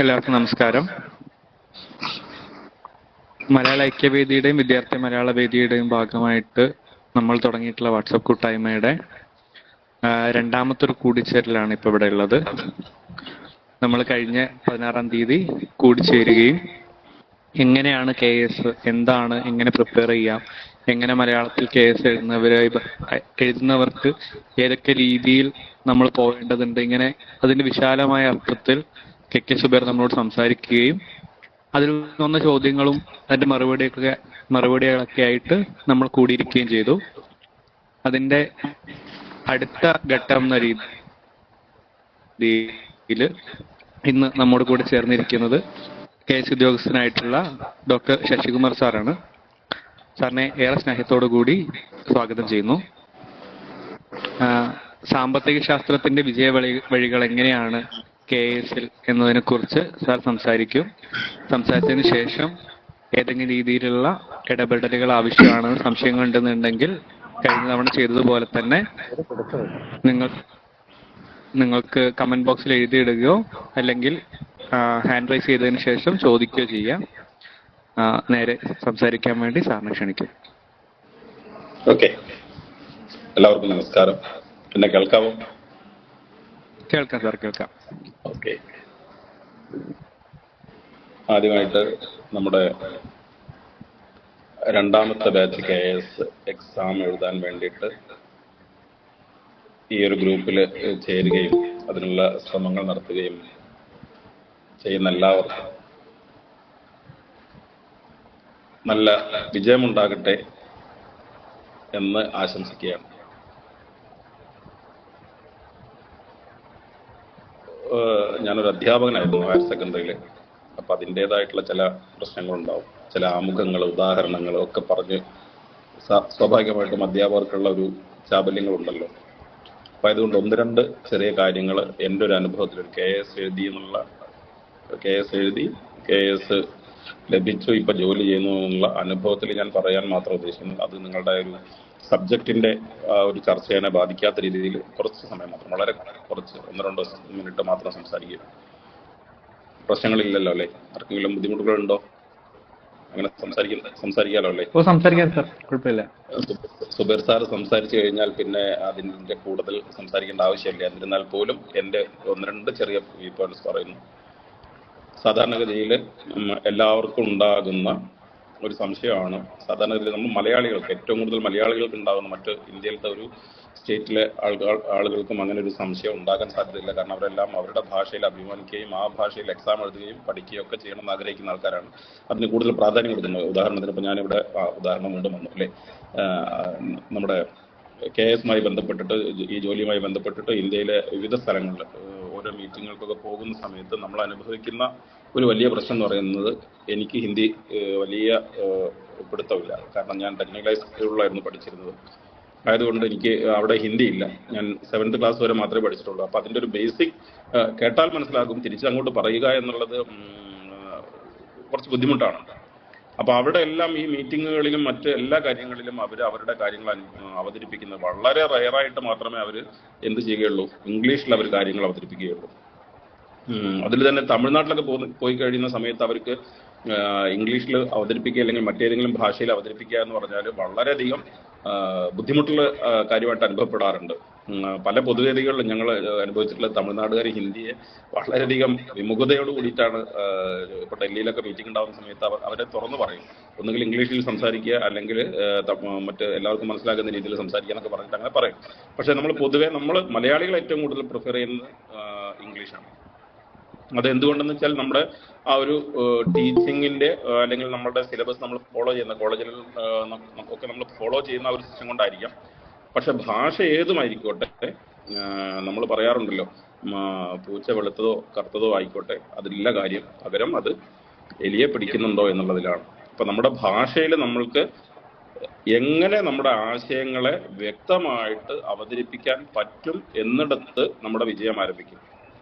എല്ലാവർക്കും നമസ്കാരം. മലയാള ഐക്യവേദിയുടെയും വിദ്യാർത്ഥി മലയാള വേദിയുടെയും ഭാഗമായിട്ട് നമ്മൾ തുടങ്ങിയിട്ടുള്ള വാട്സപ്പ് കൂട്ടായ്മയുടെ രണ്ടാമത്തെ ഒരു കൂടിച്ചേരലാണ് ഇപ്പോൾ ഇവിടെ ഉള്ളത്. നമ്മൾ കഴിഞ്ഞ 16-ാം തീയതി കൂടിച്ചേരുകയും എങ്ങനെയാണ് KS, എന്താണ്, എങ്ങനെ പ്രിപ്പയർ ചെയ്യാം, എങ്ങനെ മലയാളത്തിൽ KS എഴുതുന്നവർക്ക് ഏതൊക്കെ രീതിയിൽ നമ്മൾ പോകേണ്ടതുണ്ട്, ഇങ്ങനെ അതിന്റെ വിശാലമായ അർത്ഥത്തിൽ KK സുബൈർ നമ്മളോട് സംസാരിക്കുകയും അതിൽ വന്ന ചോദ്യങ്ങളും അതിന്റെ മറുപടികളൊക്കെ ആയിട്ട് നമ്മൾ കൂടിയിരിക്കുകയും ചെയ്തു. അതിന്റെ അടുത്ത ഘട്ടം എന്ന രീതിയിൽ ഇന്ന് നമ്മോട് കൂടെ ചേർന്നിരിക്കുന്നത് KS ഉദ്യോഗസ്ഥനായിട്ടുള്ള ഡോക്ടർ ശശികുമാർ സാറാണ്. സാറിനെ ഏറെ സ്നേഹത്തോടു കൂടി സ്വാഗതം ചെയ്യുന്നു. സാമ്പത്തിക ശാസ്ത്രത്തിന്റെ വിജയ വഴികൾ എങ്ങനെയാണ് KSൽ എന്നതിനെ കുറിച്ച് സാർ സംസാരിക്കും. സംസാരിച്ചതിന് ശേഷം ഏതെങ്കിലും രീതിയിലുള്ള ഇടപെടലുകൾ ആവശ്യമാണെന്ന് സംശയങ്ങൾ ഉണ്ടെന്നുണ്ടെങ്കിൽ കഴിഞ്ഞ തവണ ചെയ്തതുപോലെ തന്നെ നിങ്ങൾക്ക് കമന്റ് ബോക്സിൽ എഴുതിയിടുകയോ അല്ലെങ്കിൽ ഹാൻഡ് റൈസ് ചെയ്തതിന് ശേഷം ചോദിക്കുകയോ ചെയ്യാം. നേരെ സംസാരിക്കാൻ വേണ്ടി സാറിനെ ക്ഷണിക്കും. ഓക്കെ, എല്ലാവർക്കും നമസ്കാരം. എന്നെ കേൾക്കാമോ? കേൾക്കാം സാർ, കേൾക്കാം. ഓക്കെ, ആദ്യമായിട്ട് നമ്മുടെ രണ്ടാമത്തെ ബാച്ച് KS എക്സാം എഴുതാൻ വേണ്ടിയിട്ട് ഈ ഒരു ഗ്രൂപ്പിൽ ചേരുകയും അതിനുള്ള ശ്രമങ്ങൾ നടത്തുകയും ചെയ്യുന്ന എല്ലാവർക്കും നല്ല വിജയമുണ്ടാകട്ടെ എന്ന് ആശംസിക്കുകയാണ്. ഞാനൊരു അധ്യാപകനായിരുന്നു ഹയർ സെക്കൻഡറിയിൽ. അപ്പം അതിൻ്റെതായിട്ടുള്ള ചില പ്രശ്നങ്ങളുണ്ടാവും, ചില ആമുഖങ്ങൾ, ഉദാഹരണങ്ങൾ ഒക്കെ പറഞ്ഞ് സ്വാഭാവികമായിട്ടും അധ്യാപകർക്കുള്ള ഒരു ചാബല്യങ്ങളുണ്ടല്ലോ. അപ്പം അതുകൊണ്ട് ഒന്ന് രണ്ട് ചെറിയ കാര്യങ്ങൾ എൻ്റെ ഒരു അനുഭവത്തിൽ KS എഴുതി KS ലഭിച്ചു, ഇപ്പം ജോലി ചെയ്യുന്നു എന്നുള്ള അനുഭവത്തിൽ ഞാൻ പറയാൻ മാത്രം ഉദ്ദേശിക്കുന്നു. അത് നിങ്ങളുടെ ഒരു സബ്ജക്റ്റിൻ്റെ ഒരു ചർച്ചയെ ബാധിക്കാത്ത രീതിയിൽ കുറച്ച് സമയം മാത്രം, വളരെ കുറച്ച് 1-2 മിനിറ്റ് മാത്രം സംസാരിക്കുക. പ്രശ്നങ്ങളില്ലല്ലോ അല്ലേ? ആർക്കെങ്കിലും ബുദ്ധിമുട്ടുകളുണ്ടോ? അങ്ങനെ സംസാരിക്കാമല്ലോ അല്ലേ? കുഴപ്പമില്ല. സുബൈർ സാർ സംസാരിച്ചു കഴിഞ്ഞാൽ പിന്നെ അതിൻ്റെ കൂടുതൽ സംസാരിക്കേണ്ട ആവശ്യമില്ല. എന്നിരുന്നാൽ പോലും എൻ്റെ 1-2 ചെറിയ പോയിന്റ്സ് പറയുന്നു. സാധാരണഗതിയിൽ എല്ലാവർക്കും ഉണ്ടാകുന്ന ഒരു സംശയമാണ്, സാധാരണഗതിയിൽ നമ്മൾ മലയാളികൾക്ക്, ഏറ്റവും കൂടുതൽ മലയാളികൾക്ക് ഉണ്ടാകുന്ന, മറ്റ് ഇന്ത്യയിലത്തെ ഒരു സ്റ്റേറ്റിലെ ആളുകൾക്കും അങ്ങനെ ഒരു സംശയം ഉണ്ടാകാൻ സാധ്യതയില്ല. കാരണം അവരെല്ലാം അവരുടെ ഭാഷയിൽ അഭിമാനിക്കുകയും ആ ഭാഷയിൽ എക്സാം എഴുതുകയും പഠിക്കുകയും ഒക്കെ ചെയ്യണമെന്ന് ആഗ്രഹിക്കുന്ന ആൾക്കാരാണ്. അതിന് കൂടുതൽ പ്രാധാന്യം കൊടുക്കുന്നത്. ഉദാഹരണത്തിന് ഇപ്പോൾ ഞാനിവിടെ ഉദാഹരണം കൊണ്ട് വന്നു അല്ലേ, നമ്മുടെ KSമായി ബന്ധപ്പെട്ടിട്ട്, ഈ ജോലിയുമായി ബന്ധപ്പെട്ടിട്ട് ഇന്ത്യയിലെ വിവിധ സ്ഥലങ്ങളിൽ ഓരോ മീറ്റിങ്ങുകൾക്കൊക്കെ പോകുന്ന സമയത്ത് നമ്മൾ അനുഭവിക്കുന്ന ഒരു വലിയ പ്രശ്നം എന്ന് പറയുന്നത്, എനിക്ക് ഹിന്ദി വലിയ പിടുത്തമില്ല. കാരണം ഞാൻ ടെക്നിക്കൽ സ്കൂളിലായിരുന്നു പഠിച്ചിരുന്നത്. ആയതുകൊണ്ട് എനിക്ക് അവിടെ ഹിന്ദി ഇല്ല. ഞാൻ 7th ക്ലാസ് വരെ മാത്രമേ പഠിച്ചിട്ടുള്ളൂ. അപ്പം അതിൻ്റെ ഒരു ബേസിക് കേട്ടാൽ മനസ്സിലാകും, തിരിച്ചങ്ങോട്ട് പറയുക എന്നുള്ളത് കുറച്ച് ബുദ്ധിമുട്ടാണ്. അപ്പോൾ അവിടെ എല്ലാം ഈ മീറ്റിങ്ങുകളിലും മറ്റ് എല്ലാ കാര്യങ്ങളിലും അവരുടെ കാര്യങ്ങൾ അവതരിപ്പിക്കുന്നത് വളരെ റയറായിട്ട് മാത്രമേ അവർ എന്ത് ചെയ്യുകയുള്ളൂ, ഇംഗ്ലീഷിൽ അവർ കാര്യങ്ങൾ അവതരിപ്പിക്കുകയുള്ളൂ. അതിൽ തന്നെ തമിഴ്നാട്ടിലൊക്കെ പോയി കഴിയുന്ന സമയത്ത് അവർക്ക് ഇംഗ്ലീഷിൽ അവതരിപ്പിക്കുക അല്ലെങ്കിൽ മറ്റേതെങ്കിലും ഭാഷയിൽ അവതരിപ്പിക്കുക എന്ന് പറഞ്ഞാൽ വളരെയധികം ബുദ്ധിമുട്ടുള്ള കാര്യമായിട്ട് അനുഭവപ്പെടാറുണ്ട്. പല പൊതുവേദികളിലും ഞങ്ങൾ അനുഭവിച്ചിട്ടുള്ള തമിഴ്നാടുകാർ ഹിന്ദിയെ വളരെയധികം വിമുഖതയോട് കൂടിയിട്ടാണ്. ഇപ്പോൾ ഡൽഹിയിലൊക്കെ മീറ്റിംഗ് ഉണ്ടാകുന്ന സമയത്ത് അവരെ തുറന്നു പറയും, ഒന്നുകിൽ ഇംഗ്ലീഷിൽ സംസാരിക്കുക അല്ലെങ്കിൽ മറ്റ് എല്ലാവർക്കും മനസ്സിലാക്കുന്ന രീതിയിൽ സംസാരിക്കുക എന്നൊക്കെ പറഞ്ഞിട്ട് അങ്ങനെ പറയും. പക്ഷേ പൊതുവെ നമ്മൾ മലയാളികൾ ഏറ്റവും കൂടുതൽ പ്രിഫർ ചെയ്യുന്നത് ഇംഗ്ലീഷാണ്. അതെന്തുകൊണ്ടെന്ന് വെച്ചാൽ നമ്മുടെ ആ ഒരു ടീച്ചിങ്ങിൻ്റെ അല്ലെങ്കിൽ നമ്മുടെ സിലബസ് നമ്മൾ ഫോളോ ചെയ്യുന്ന കോളേജിൽ ഒക്കെ നമ്മൾ ഫോളോ ചെയ്യുന്ന ഒരു സിസ്റ്റം കൊണ്ടായിരിക്കാം. പക്ഷെ ഭാഷ ഏതുമായിരിക്കോട്ടെ, നമ്മൾ പറയാറുണ്ടല്ലോ, പൂച്ച വെളുത്തതോ കറുത്തതോ ആയിക്കോട്ടെ, അതിലില്ല കാര്യം, പകരം അത് എലിയെ പിടിക്കുന്നുണ്ടോ എന്നുള്ളതിലാണ്. അപ്പം നമ്മുടെ ഭാഷയിൽ നമ്മൾക്ക് എങ്ങനെ നമ്മുടെ ആശയങ്ങളെ വ്യക്തമായിട്ട് അവതരിപ്പിക്കാൻ പറ്റും എന്നിടത്ത് നമ്മുടെ വിജയം ആരംഭിക്കും.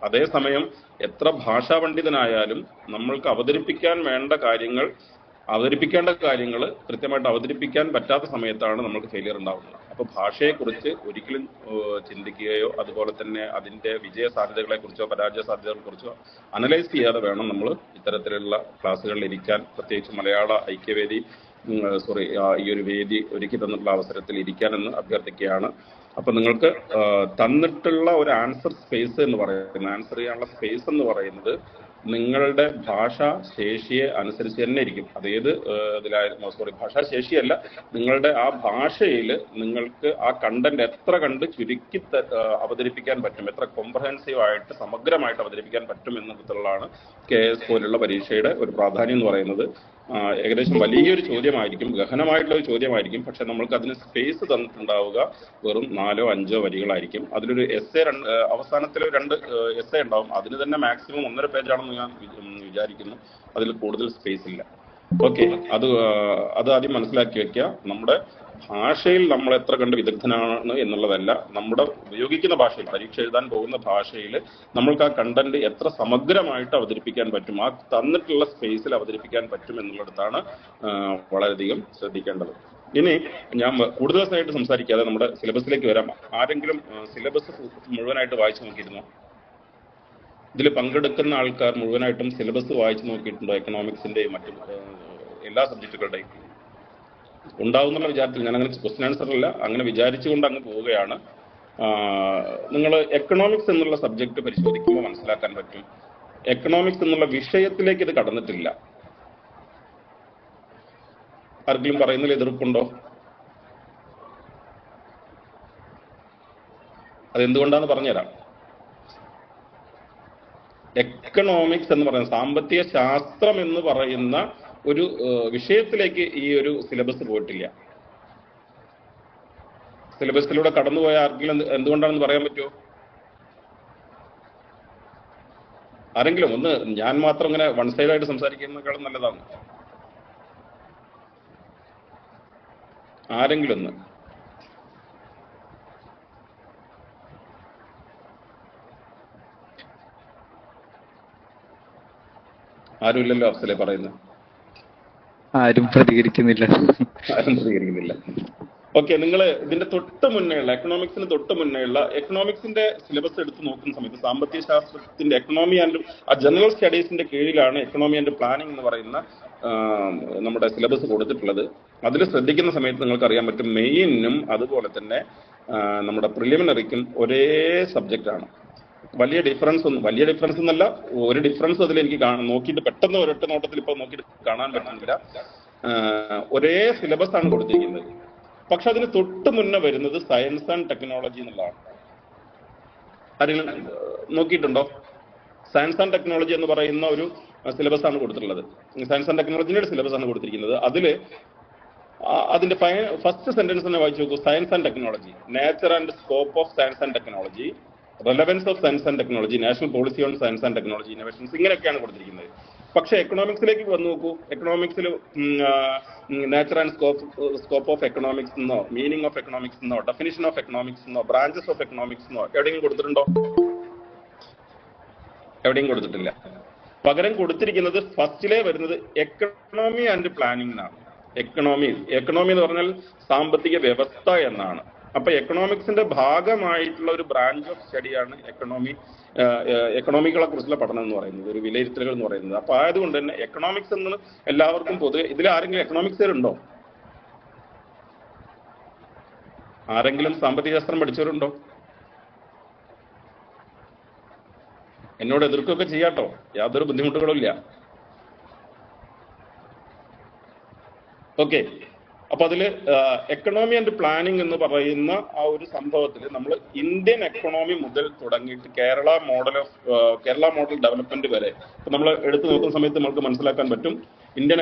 അതേസമയം എത്ര ഭാഷാ പണ്ഡിതനായാലും നമ്മൾക്ക് അവതരിപ്പിക്കാൻ വേണ്ട കാര്യങ്ങൾ അവതരിപ്പിക്കേണ്ട കാര്യങ്ങൾ കൃത്യമായിട്ട് അവതരിപ്പിക്കാൻ പറ്റാത്ത സമയത്താണ് നമുക്ക് ഫെയിലിയർ ഉണ്ടാവുന്നത്. അപ്പോൾ ഭാഷയെക്കുറിച്ച് ഒരിക്കലും ചിന്തിക്കുകയോ അതുപോലെ തന്നെ അതിൻ്റെ വിജയ സാധ്യതകളെക്കുറിച്ചോ പരാജയ സാധ്യതകളെക്കുറിച്ചോ അനലൈസ് ചെയ്യാതെ വേണം നമ്മൾ ഇത്തരത്തിലുള്ള ക്ലാസ്സുകളിൽ ഇരിക്കാൻ. പ്രത്യേകിച്ച് മലയാള ഐക്യവേദി ഈ ഒരു വേദി ഒരുക്കി തന്നിട്ടുള്ള അവസരത്തിൽ ഇരിക്കാനെന്ന് അഭ്യർത്ഥിക്കുകയാണ്. അപ്പൊ നിങ്ങൾക്ക് തന്നിട്ടുള്ള ഒരു ആൻസർ സ്പേസ് എന്ന് പറയുന്നത്, ആൻസർ ചെയ്യാനുള്ള സ്പേസ് എന്ന് പറയുന്നത് നിങ്ങളുടെ ഭാഷാ ശേഷിയെ അനുസരിച്ച് തന്നെ ഇരിക്കും. അതേത് ഭാഷാ ശേഷിയല്ല, നിങ്ങളുടെ ആ ഭാഷയിൽ നിങ്ങൾക്ക് ആ കണ്ടന്റ് എത്ര കണ്ട് ചുരുക്കി അവതരിപ്പിക്കാൻ പറ്റും, എത്ര കോംപ്രഹെൻസീവ് ആയിട്ട് സമഗ്രമായിട്ട് അവതരിപ്പിക്കാൻ പറ്റും എന്നതിലുള്ളതാണ് KS പോലുള്ള പരീക്ഷയുടെ ഒരു പ്രാധാന്യം എന്ന് പറയുന്നത്. ഏകദേശം വലിയൊരു ചോദ്യമായിരിക്കും, ഗഹനമായിട്ടുള്ള ഒരു ചോദ്യമായിരിക്കും. പക്ഷെ നമ്മൾക്ക് അതിന് സ്പേസ് തന്നിട്ടുണ്ടാവുക വെറും 4 or 5 വരികളായിരിക്കും. അതിലൊരു എസ്സേ അവസാനത്തിൽ 2 എസ്സേ ഉണ്ടാവും. അതിന് തന്നെ മാക്സിമം 1.5 പേജാണെന്ന് ഞാൻ വിചാരിക്കുന്നു. അതിൽ കൂടുതൽ സ്പേസ് ഇല്ല. ഓക്കെ, അത് ആദ്യം മനസ്സിലാക്കി വെക്കുക. നമ്മുടെ ഭാഷയിൽ നമ്മൾ എത്ര കണ്ട് വിദഗ്ധനാണ് എന്നുള്ളതല്ല, നമ്മുടെ ഉപയോഗിക്കുന്ന ഭാഷയിൽ, പരീക്ഷ എഴുതാൻ പോകുന്ന ഭാഷയിൽ നമ്മൾക്ക് ആ കണ്ടന്റ് എത്ര സമഗ്രമായിട്ട് അവതരിപ്പിക്കാൻ പറ്റും, ആ തന്നിട്ടുള്ള സ്പേസിൽ അവതരിപ്പിക്കാൻ പറ്റും എന്നുള്ളിടത്താണ് വളരെയധികം ശ്രദ്ധിക്കേണ്ടത്. ഇനി ഞാൻ കൂടുതൽ ദിവസമായിട്ട് സംസാരിക്കാതെ നമ്മുടെ സിലബസിലേക്ക് വരാം. ആരെങ്കിലും സിലബസ് മുഴുവനായിട്ട് വായിച്ചു നോക്കിയിരുന്നോ? ഇതിൽ പങ്കെടുക്കുന്ന ആൾക്കാർ മുഴുവനായിട്ടും സിലബസ് വായിച്ചു നോക്കിയിട്ടുണ്ടോ? എക്കണോമിക്സിന്റെയും മറ്റു എല്ലാ സബ്ജക്റ്റുകളുടെയും ഉണ്ടാവുന്നുള്ള വിചാരത്തിൽ ഞാൻ അങ്ങനെ ക്വസ്റ്റ്യൻ ആൻസർ അല്ല, അങ്ങനെ വിചാരിച്ചുകൊണ്ട് അങ്ങ് പോവുകയാണ്. നിങ്ങൾ എക്കണോമിക്സ് എന്നുള്ള സബ്ജക്ട് പരിശോധിക്കുമ്പോൾ മനസ്സിലാക്കാൻ പറ്റും, എക്കണോമിക്സ് എന്നുള്ള വിഷയത്തിലേക്ക് ഇത് കടന്നിട്ടില്ല. ആർക്കെങ്കിലും പറയുന്നതിൽ എതിർപ്പുണ്ടോ? അതെന്തുകൊണ്ടാന്ന് പറഞ്ഞുതരാം. എക്കണോമിക്സ് എന്ന് പറയുന്ന സാമ്പത്തിക ശാസ്ത്രം എന്ന് പറയുന്ന ഒരു വിഷയത്തിലേക്ക് ഈ ഒരു സിലബസ് പോയിട്ടില്ല. സിലബസിലൂടെ കടന്നുപോയ ആർക്കെങ്കിലും എന്തുകൊണ്ടാണെന്ന് പറയാൻ പറ്റുമോ? ആരെങ്കിലും ഒന്ന്, ഞാൻ മാത്രം ഇങ്ങനെ വൺ സൈഡായിട്ട് സംസാരിക്കുന്നതിനേക്കാളും നല്ലതാണ്. ആരെങ്കിലും ഒന്ന്. ആരുമില്ലല്ലോ അഫ്സലെ പറയുന്നത്. ആരും പ്രതികരിക്കുന്നില്ല. ഓക്കെ, നിങ്ങൾ ഇതിന്റെ തൊട്ട് മുന്നേയുള്ള എക്കണോമിക്സിന് തൊട്ട് മുന്നേയുള്ള എക്കണോമിക്സിന്റെ സിലബസ് എടുത്ത് നോക്കുന്ന സമയത്ത് സാമ്പത്തിക ശാസ്ത്രത്തിന്റെ എക്കണോമി ആൻഡ് ജനറൽ സ്റ്റഡീസിന്റെ കീഴിലാണ് എക്കണോമി ആൻഡ് പ്ലാനിംഗ് എന്ന് പറയുന്ന നമ്മുടെ സിലബസ് കൊടുത്തിട്ടുള്ളത്. അതിൽ ശ്രദ്ധിക്കുന്ന സമയത്ത് നിങ്ങൾക്ക് അറിയാൻ പറ്റും, മെയിനും അതുപോലെ തന്നെ നമ്മുടെ പ്രിലിമിനറിക്കും ഒരേ സബ്ജക്റ്റ് ആണ്. വലിയ ഡിഫറൻസ് എന്നല്ല, ഒരു ഡിഫറൻസ് അതിൽ എനിക്ക് നോക്കിയിട്ട് പെട്ടെന്ന് ഒരൊറ്റ നോട്ടത്തിൽ ഇപ്പോൾ നോക്കിയിട്ട് കാണാൻ പറ്റുന്നില്ല. ഒരേ സിലബസ് ആണ് കൊടുത്തിരിക്കുന്നത്. പക്ഷെ അതിന് തൊട്ട് മുന്നേ വരുന്നത് സയൻസ് ആൻഡ് ടെക്നോളജി എന്നുള്ളതാണ്. ആരെങ്കിലും നോക്കിയിട്ടുണ്ടോ? സയൻസ് ആൻഡ് ടെക്നോളജി എന്ന് പറയുന്ന ഒരു സിലബസ് ആണ് കൊടുത്തിട്ടുള്ളത്. സയൻസ് ആൻഡ് ടെക്നോളജിയുടെ സിലബസ് ആണ് കൊടുത്തിരിക്കുന്നത്. അതില് അതിന്റെ ഫസ്റ്റ് സെന്റൻസ് തന്നെ വായിച്ചു നോക്കൂ. Science and technology, nature and scope of science and technology, relevance of science and technology, national policy on science and technology innovations, ഇങ്ങനെയൊക്കെയാണ് കൊടുത്തിരിക്കുന്നത്. പക്ഷെ എക്കണോമിക്സിലേക്ക് വന്നു നോക്കൂ. എക്കണോമിക്സിൽ nature and scope of economics എന്നോ, മീനിങ് ഓഫ് എക്കണോമിക്സ് എന്നോ, ഡെഫിനിഷൻ ഓഫ് എക്കണോമിക്സ് എന്നോ, ബ്രാഞ്ചസ് ഓഫ് എക്കണോമിക്സ് എന്നോ എവിടെയെങ്കിലും കൊടുത്തിട്ടുണ്ടോ? എവിടെയും കൊടുത്തിട്ടില്ല. പകരം കൊടുത്തിരിക്കുന്നത് ഫസ്റ്റിലെ വരുന്നത് എക്കണോമി ആൻഡ് പ്ലാനിംഗ് എന്നാണ്. എക്കണോമി എന്ന് പറഞ്ഞാൽ സാമ്പത്തിക വ്യവസ്ഥ എന്നാണ്. അപ്പൊ എക്കണോമിക്സിന്റെ ഭാഗമായിട്ടുള്ള ഒരു ബ്രാഞ്ച് ഓഫ് സ്റ്റഡിയാണ് എക്കണോമികളെ കുറിച്ചുള്ള പഠനം എന്ന് പറയുന്നത്, ഒരു വിലയിരുത്തലുകൾ എന്ന് പറയുന്നത്. അപ്പൊ ആയതുകൊണ്ട് തന്നെ എക്കണോമിക്സ് എന്ന് എല്ലാവർക്കും പൊതുവെ, ഇതിൽ ആരെങ്കിലും എക്കണോമിക്സുകാരുണ്ടോ? ആരെങ്കിലും സാമ്പത്തിക ശാസ്ത്രം പഠിച്ചവരുണ്ടോ? എന്നോട് എതിർക്കുകയൊക്കെ ചെയ്യാട്ടോ, യാതൊരു ബുദ്ധിമുട്ടുകളും ഇല്ല. ഓക്കെ, അപ്പൊ അതില് എക്കണോമി ആൻഡ് പ്ലാനിംഗ് എന്ന് പറയുന്ന ആ ഒരു സംഭവത്തിൽ നമ്മൾ ഇന്ത്യൻ എക്കണോമി മുതൽ തുടങ്ങിയിട്ട് കേരള മോഡൽ ഡെവലപ്മെന്റ് വരെ ഇപ്പൊ നമ്മൾ എടുത്തു നോക്കുന്ന സമയത്ത് നമുക്ക് മനസ്സിലാക്കാൻ പറ്റും, Indian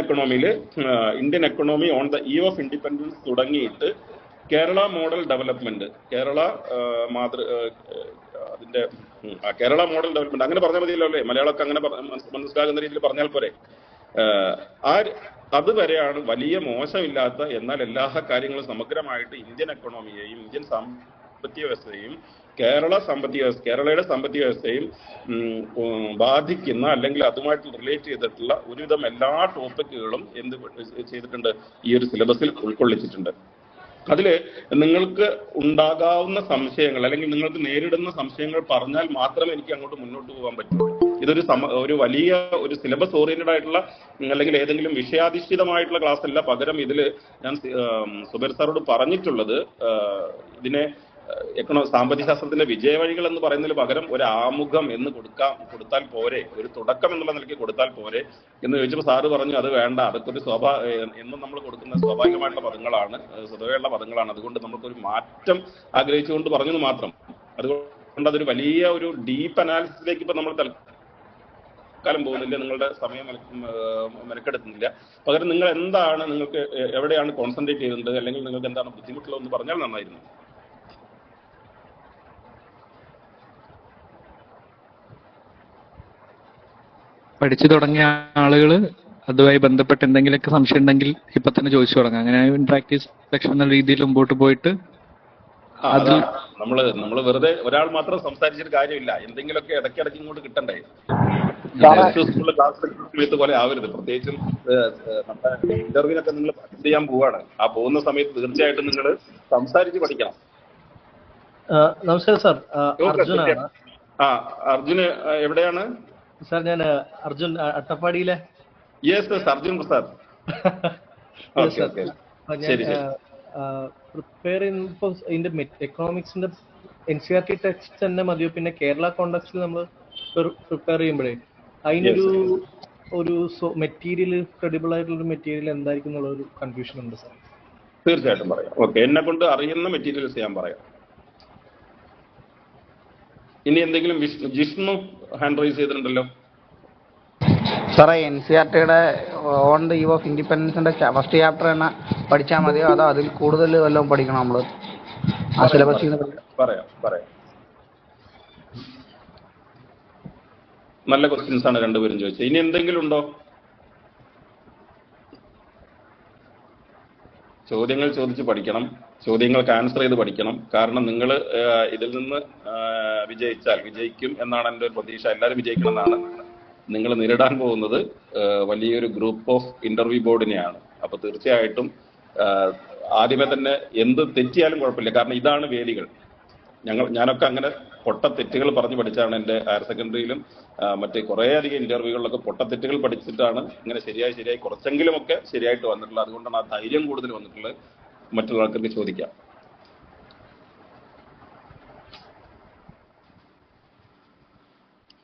economy on the eve of independence തുടങ്ങിയിട്ട് Kerala model development, Kerala model development അങ്ങനെ പറഞ്ഞാൽ മതിയല്ലോ അല്ലേ? മലയാളമൊക്കെ അങ്ങനെ മനസ്സിലാകുന്ന രീതിയിൽ പറഞ്ഞാൽ പോരെ? അതുവരെയാണ് വലിയ മോശമില്ലാത്ത, എന്നാൽ എല്ലാ കാര്യങ്ങളും സമഗ്രമായിട്ട് ഇന്ത്യൻ എക്കണോമിയെയും ഇന്ത്യൻ സാമ്പത്തിക വ്യവസ്ഥയെയും കേരളയുടെ സാമ്പത്തിക വ്യവസ്ഥയും ബാധിക്കുന്ന അല്ലെങ്കിൽ അതുമായിട്ട് റിലേറ്റ് ചെയ്തിട്ടുള്ള ഒരുവിധം എല്ലാ ടോപ്പിക്കുകളും എന്ത് ചെയ്തിട്ടുണ്ട്, ഈ ഒരു സിലബസിൽ ഉൾക്കൊള്ളിച്ചിട്ടുണ്ട്. അതിൽ നിങ്ങൾക്ക് ഉണ്ടാകാവുന്ന സംശയങ്ങൾ അല്ലെങ്കിൽ നിങ്ങൾക്ക് നേരിടുന്ന സംശയങ്ങൾ പറഞ്ഞാൽ മാത്രമേ എനിക്ക് അങ്ങോട്ട് മുന്നോട്ട് പോകാൻ പറ്റൂ. ഇതൊരു ഒരു വലിയ ഒരു സിലബസ് ഓറിയന്റഡ് ആയിട്ടുള്ള അല്ലെങ്കിൽ ഏതെങ്കിലും വിഷയാധിഷ്ഠിതമായിട്ടുള്ള ക്ലാസ് അല്ല. പകരം ഇതിൽ ഞാൻ സുബൈർ സാറോട് പറഞ്ഞിട്ടുള്ളത് ഇതിനെ സാമ്പത്തിക ശാസ്ത്രത്തിന്റെ വിജയവഴികൾ എന്ന് പറയുന്നതിന് പകരം ഒരു ആമുഖം എന്ന് കൊടുത്താൽ പോരെ, ഒരു തുടക്കം എന്നുള്ള നിലയ്ക്ക് കൊടുത്താൽ പോരെ എന്ന് ചോദിച്ചപ്പോൾ സാറ് പറഞ്ഞു അത് വേണ്ട, അതൊക്കെ ഒരു എന്നും നമ്മൾ കൊടുക്കുന്ന സ്വാഭാവികമായിട്ടുള്ള പദങ്ങളാണ്, സ്വതവേയുള്ള പദങ്ങളാണ്, അതുകൊണ്ട് നമുക്കൊരു മാറ്റം ആഗ്രഹിച്ചുകൊണ്ട് പറഞ്ഞത് മാത്രം. അതുകൊണ്ട് അതൊരു വലിയ ഒരു ഡീപ്പ് അനാലിസിസിലേക്ക് ഇപ്പൊ നമ്മൾ തൽക്കാലം പോകുന്നില്ല, നിങ്ങളുടെ സമയം മെനക്കെടുത്തുന്നില്ല. പകരം നിങ്ങൾ എന്താണ്, നിങ്ങൾക്ക് എവിടെയാണ് കോൺസെൻട്രേറ്റ് ചെയ്യുന്നത് അല്ലെങ്കിൽ നിങ്ങൾക്ക് എന്താണ് ബുദ്ധിമുട്ടുള്ളതെന്ന് പറഞ്ഞാൽ നന്നായിരുന്നു. പഠിച്ചു തുടങ്ങിയ ആളുകൾ അതുമായി ബന്ധപ്പെട്ട് എന്തെങ്കിലുമൊക്കെ സംശയം ഉണ്ടെങ്കിൽ ഇപ്പൊ തന്നെ ചോദിച്ചു തുടങ്ങാം. അങ്ങനെ പ്രാക്ടീസ് സെക്ഷൻ എന്ന രീതിയിൽ മുമ്പോട്ട് പോയിട്ട് നമ്മള് വെറുതെ ഒരാൾ മാത്രം സംസാരിച്ചിട്ട് കാര്യമില്ല, എന്തെങ്കിലുമൊക്കെ ഇടയ്ക്കിടയ്ക്ക് ഇങ്ങോട്ട് കിട്ടണ്ടേ. സ്കൂളിലെ ക്ലാസ് സമയത്ത് പോലെ ആവരുത്. പ്രത്യേകിച്ചും നമ്മുടെ ഇന്റർവ്യൂവിനൊക്കെ നിങ്ങൾ അറ്റൻഡ് ചെയ്യാൻ പോവാണ്. ആ പോകുന്ന സമയത്ത് തീർച്ചയായിട്ടും നിങ്ങൾ സംസാരിച്ച് പഠിക്കണം. നമസ്കാരം സാർ, അർജുന് എവിടെയാണ് സാർ? ഞാൻ അർജുൻ, അട്ടപ്പാടിയിലെ. യെസ് അർജുൻ പ്രസാദ്. പ്രിപ്പയർ ചെയ്യുമ്പോൾ ഇതിന്റെ എക്കണോമിക്സിന്റെ NCERT ടെക്സ്റ്റ് തന്നെ മതിയോ? പിന്നെ കേരള കോണ്ടക്സ്റ്റിൽ നമ്മൾ പ്രിപ്പയർ ചെയ്യുമ്പോഴേ അതിനൊരു മെറ്റീരിയൽ, ക്രെഡിബിൾ ആയിട്ടുള്ള ഒരു മെറ്റീരിയൽ എന്തായിരിക്കും എന്നുള്ള ഒരു കൺഫ്യൂഷൻ ഉണ്ട് സാർ. തീർച്ചയായിട്ടും പറയാം. ഓക്കെ, എന്നെ കൊണ്ട് അറിയുന്ന മെറ്റീരിയൽസ് ഞാൻ പറയാം. ഇനി എന്തെങ്കിലും ജിഷ്ണു ഹാൻഡ് റൈസ് ചെയ്തിട്ടുണ്ടല്ലോ സാറേ. NCERTയുടെ ഓൺ ദ ഈവ് ഓഫ് ഇൻഡിപെൻഡൻസിന്റെ ഫസ്റ്റ് ചാപ്റ്റർ തന്നെ പഠിച്ചാൽ മതിയോ അതോ അതിൽ കൂടുതൽ വല്ലതും പഠിക്കണം നമ്മള്? ആ സിലബസ് പറയാം. നല്ല ക്വസ്റ്റ്യൻസ് ആണ് രണ്ടുപേരും ചോദിച്ചത്. ഇനി എന്തെങ്കിലും ഉണ്ടോ? ചോദ്യങ്ങൾ ചോദിച്ച് പഠിക്കണം, ചോദ്യങ്ങൾക്ക് ആൻസർ ചെയ്ത് പഠിക്കണം. കാരണം നിങ്ങൾ ഇതിൽ നിന്ന് വിജയിക്കും എന്നാണ് എൻ്റെ ഒരു പ്രതീക്ഷ. എല്ലാവരും വിജയിക്കണം എന്നാണ്. നിങ്ങൾ നേരിടാൻ പോകുന്നത് വലിയൊരു ഗ്രൂപ്പ് ഓഫ് ഇന്റർവ്യൂ ബോർഡിനെയാണ്. അപ്പൊ തീർച്ചയായിട്ടും ആദ്യമേ തന്നെ എന്ത് തെറ്റിയാലും കുഴപ്പമില്ല, കാരണം ഇതാണ് വേദികൾ. ഞാനൊക്കെ അങ്ങനെ പൊട്ടത്തെറ്റുകൾ പറഞ്ഞു പഠിച്ചാണ് എൻ്റെ ഹയർ സെക്കൻഡറിയിലും മറ്റേ കുറേയധികം ഇന്റർവ്യൂകളിലൊക്കെ പൊട്ടത്തെറ്റുകൾ പഠിച്ചിട്ടാണ് ഇങ്ങനെ ശരിയായി കുറച്ചെങ്കിലുമൊക്കെ ശരിയായിട്ട് വന്നിട്ടുള്ളത്. അതുകൊണ്ടാണ് ആ ധൈര്യം കൂടുതൽ വന്നിട്ടുള്ളത്. മറ്റുള്ള ആൾക്കാർക്ക് ചോദിക്കാം.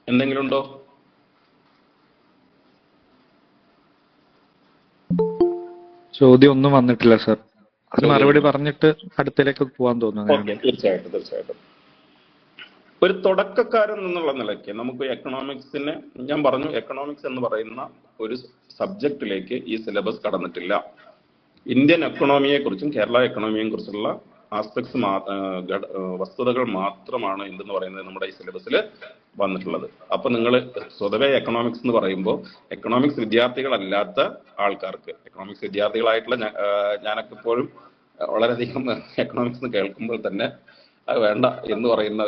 എന്തെങ്കിലും ഉണ്ടോ? ചോദ്യം ഒന്നും വന്നിട്ടില്ല സാർ. അത് മറുപടി പറഞ്ഞിട്ട് അടുത്തേക്ക് പോകാൻ തോന്നുന്നു. തീർച്ചയായിട്ടും. ഒരു തുടക്കക്കാരൻ എന്നുള്ള നിലയ്ക്ക് നമുക്ക് എക്കണോമിക്സിനെ, ഞാൻ പറഞ്ഞു എക്കണോമിക്സ് എന്ന് പറയുന്ന ഒരു സബ്ജക്റ്റിലേക്ക് ഈ സിലബസ് കടന്നിട്ടില്ല. ഇന്ത്യൻ എക്കണോമിയെ കുറിച്ചും കേരള എക്കണോമിയെ കുറിച്ചുള്ള ആസ്പെക്ട്സ് വസ്തുതകൾ മാത്രമാണ് എന്തെന്ന് പറയുന്നത് നമ്മുടെ ഈ സിലബസിൽ വന്നിട്ടുള്ളത്. അപ്പൊ നിങ്ങൾ സ്വതവേ എക്കണോമിക്സ് എന്ന് പറയുമ്പോൾ എക്കണോമിക്സ് വിദ്യാർത്ഥികളല്ലാത്ത ആൾക്കാർക്ക്, എക്കണോമിക്സ് വിദ്യാർത്ഥികളായിട്ടുള്ള ഞാനൊക്കെ ഇപ്പോഴും വളരെയധികം എക്കണോമിക്സ് എന്ന് കേൾക്കുമ്പോൾ തന്നെ അത് വേണ്ട എന്ന് പറയുന്ന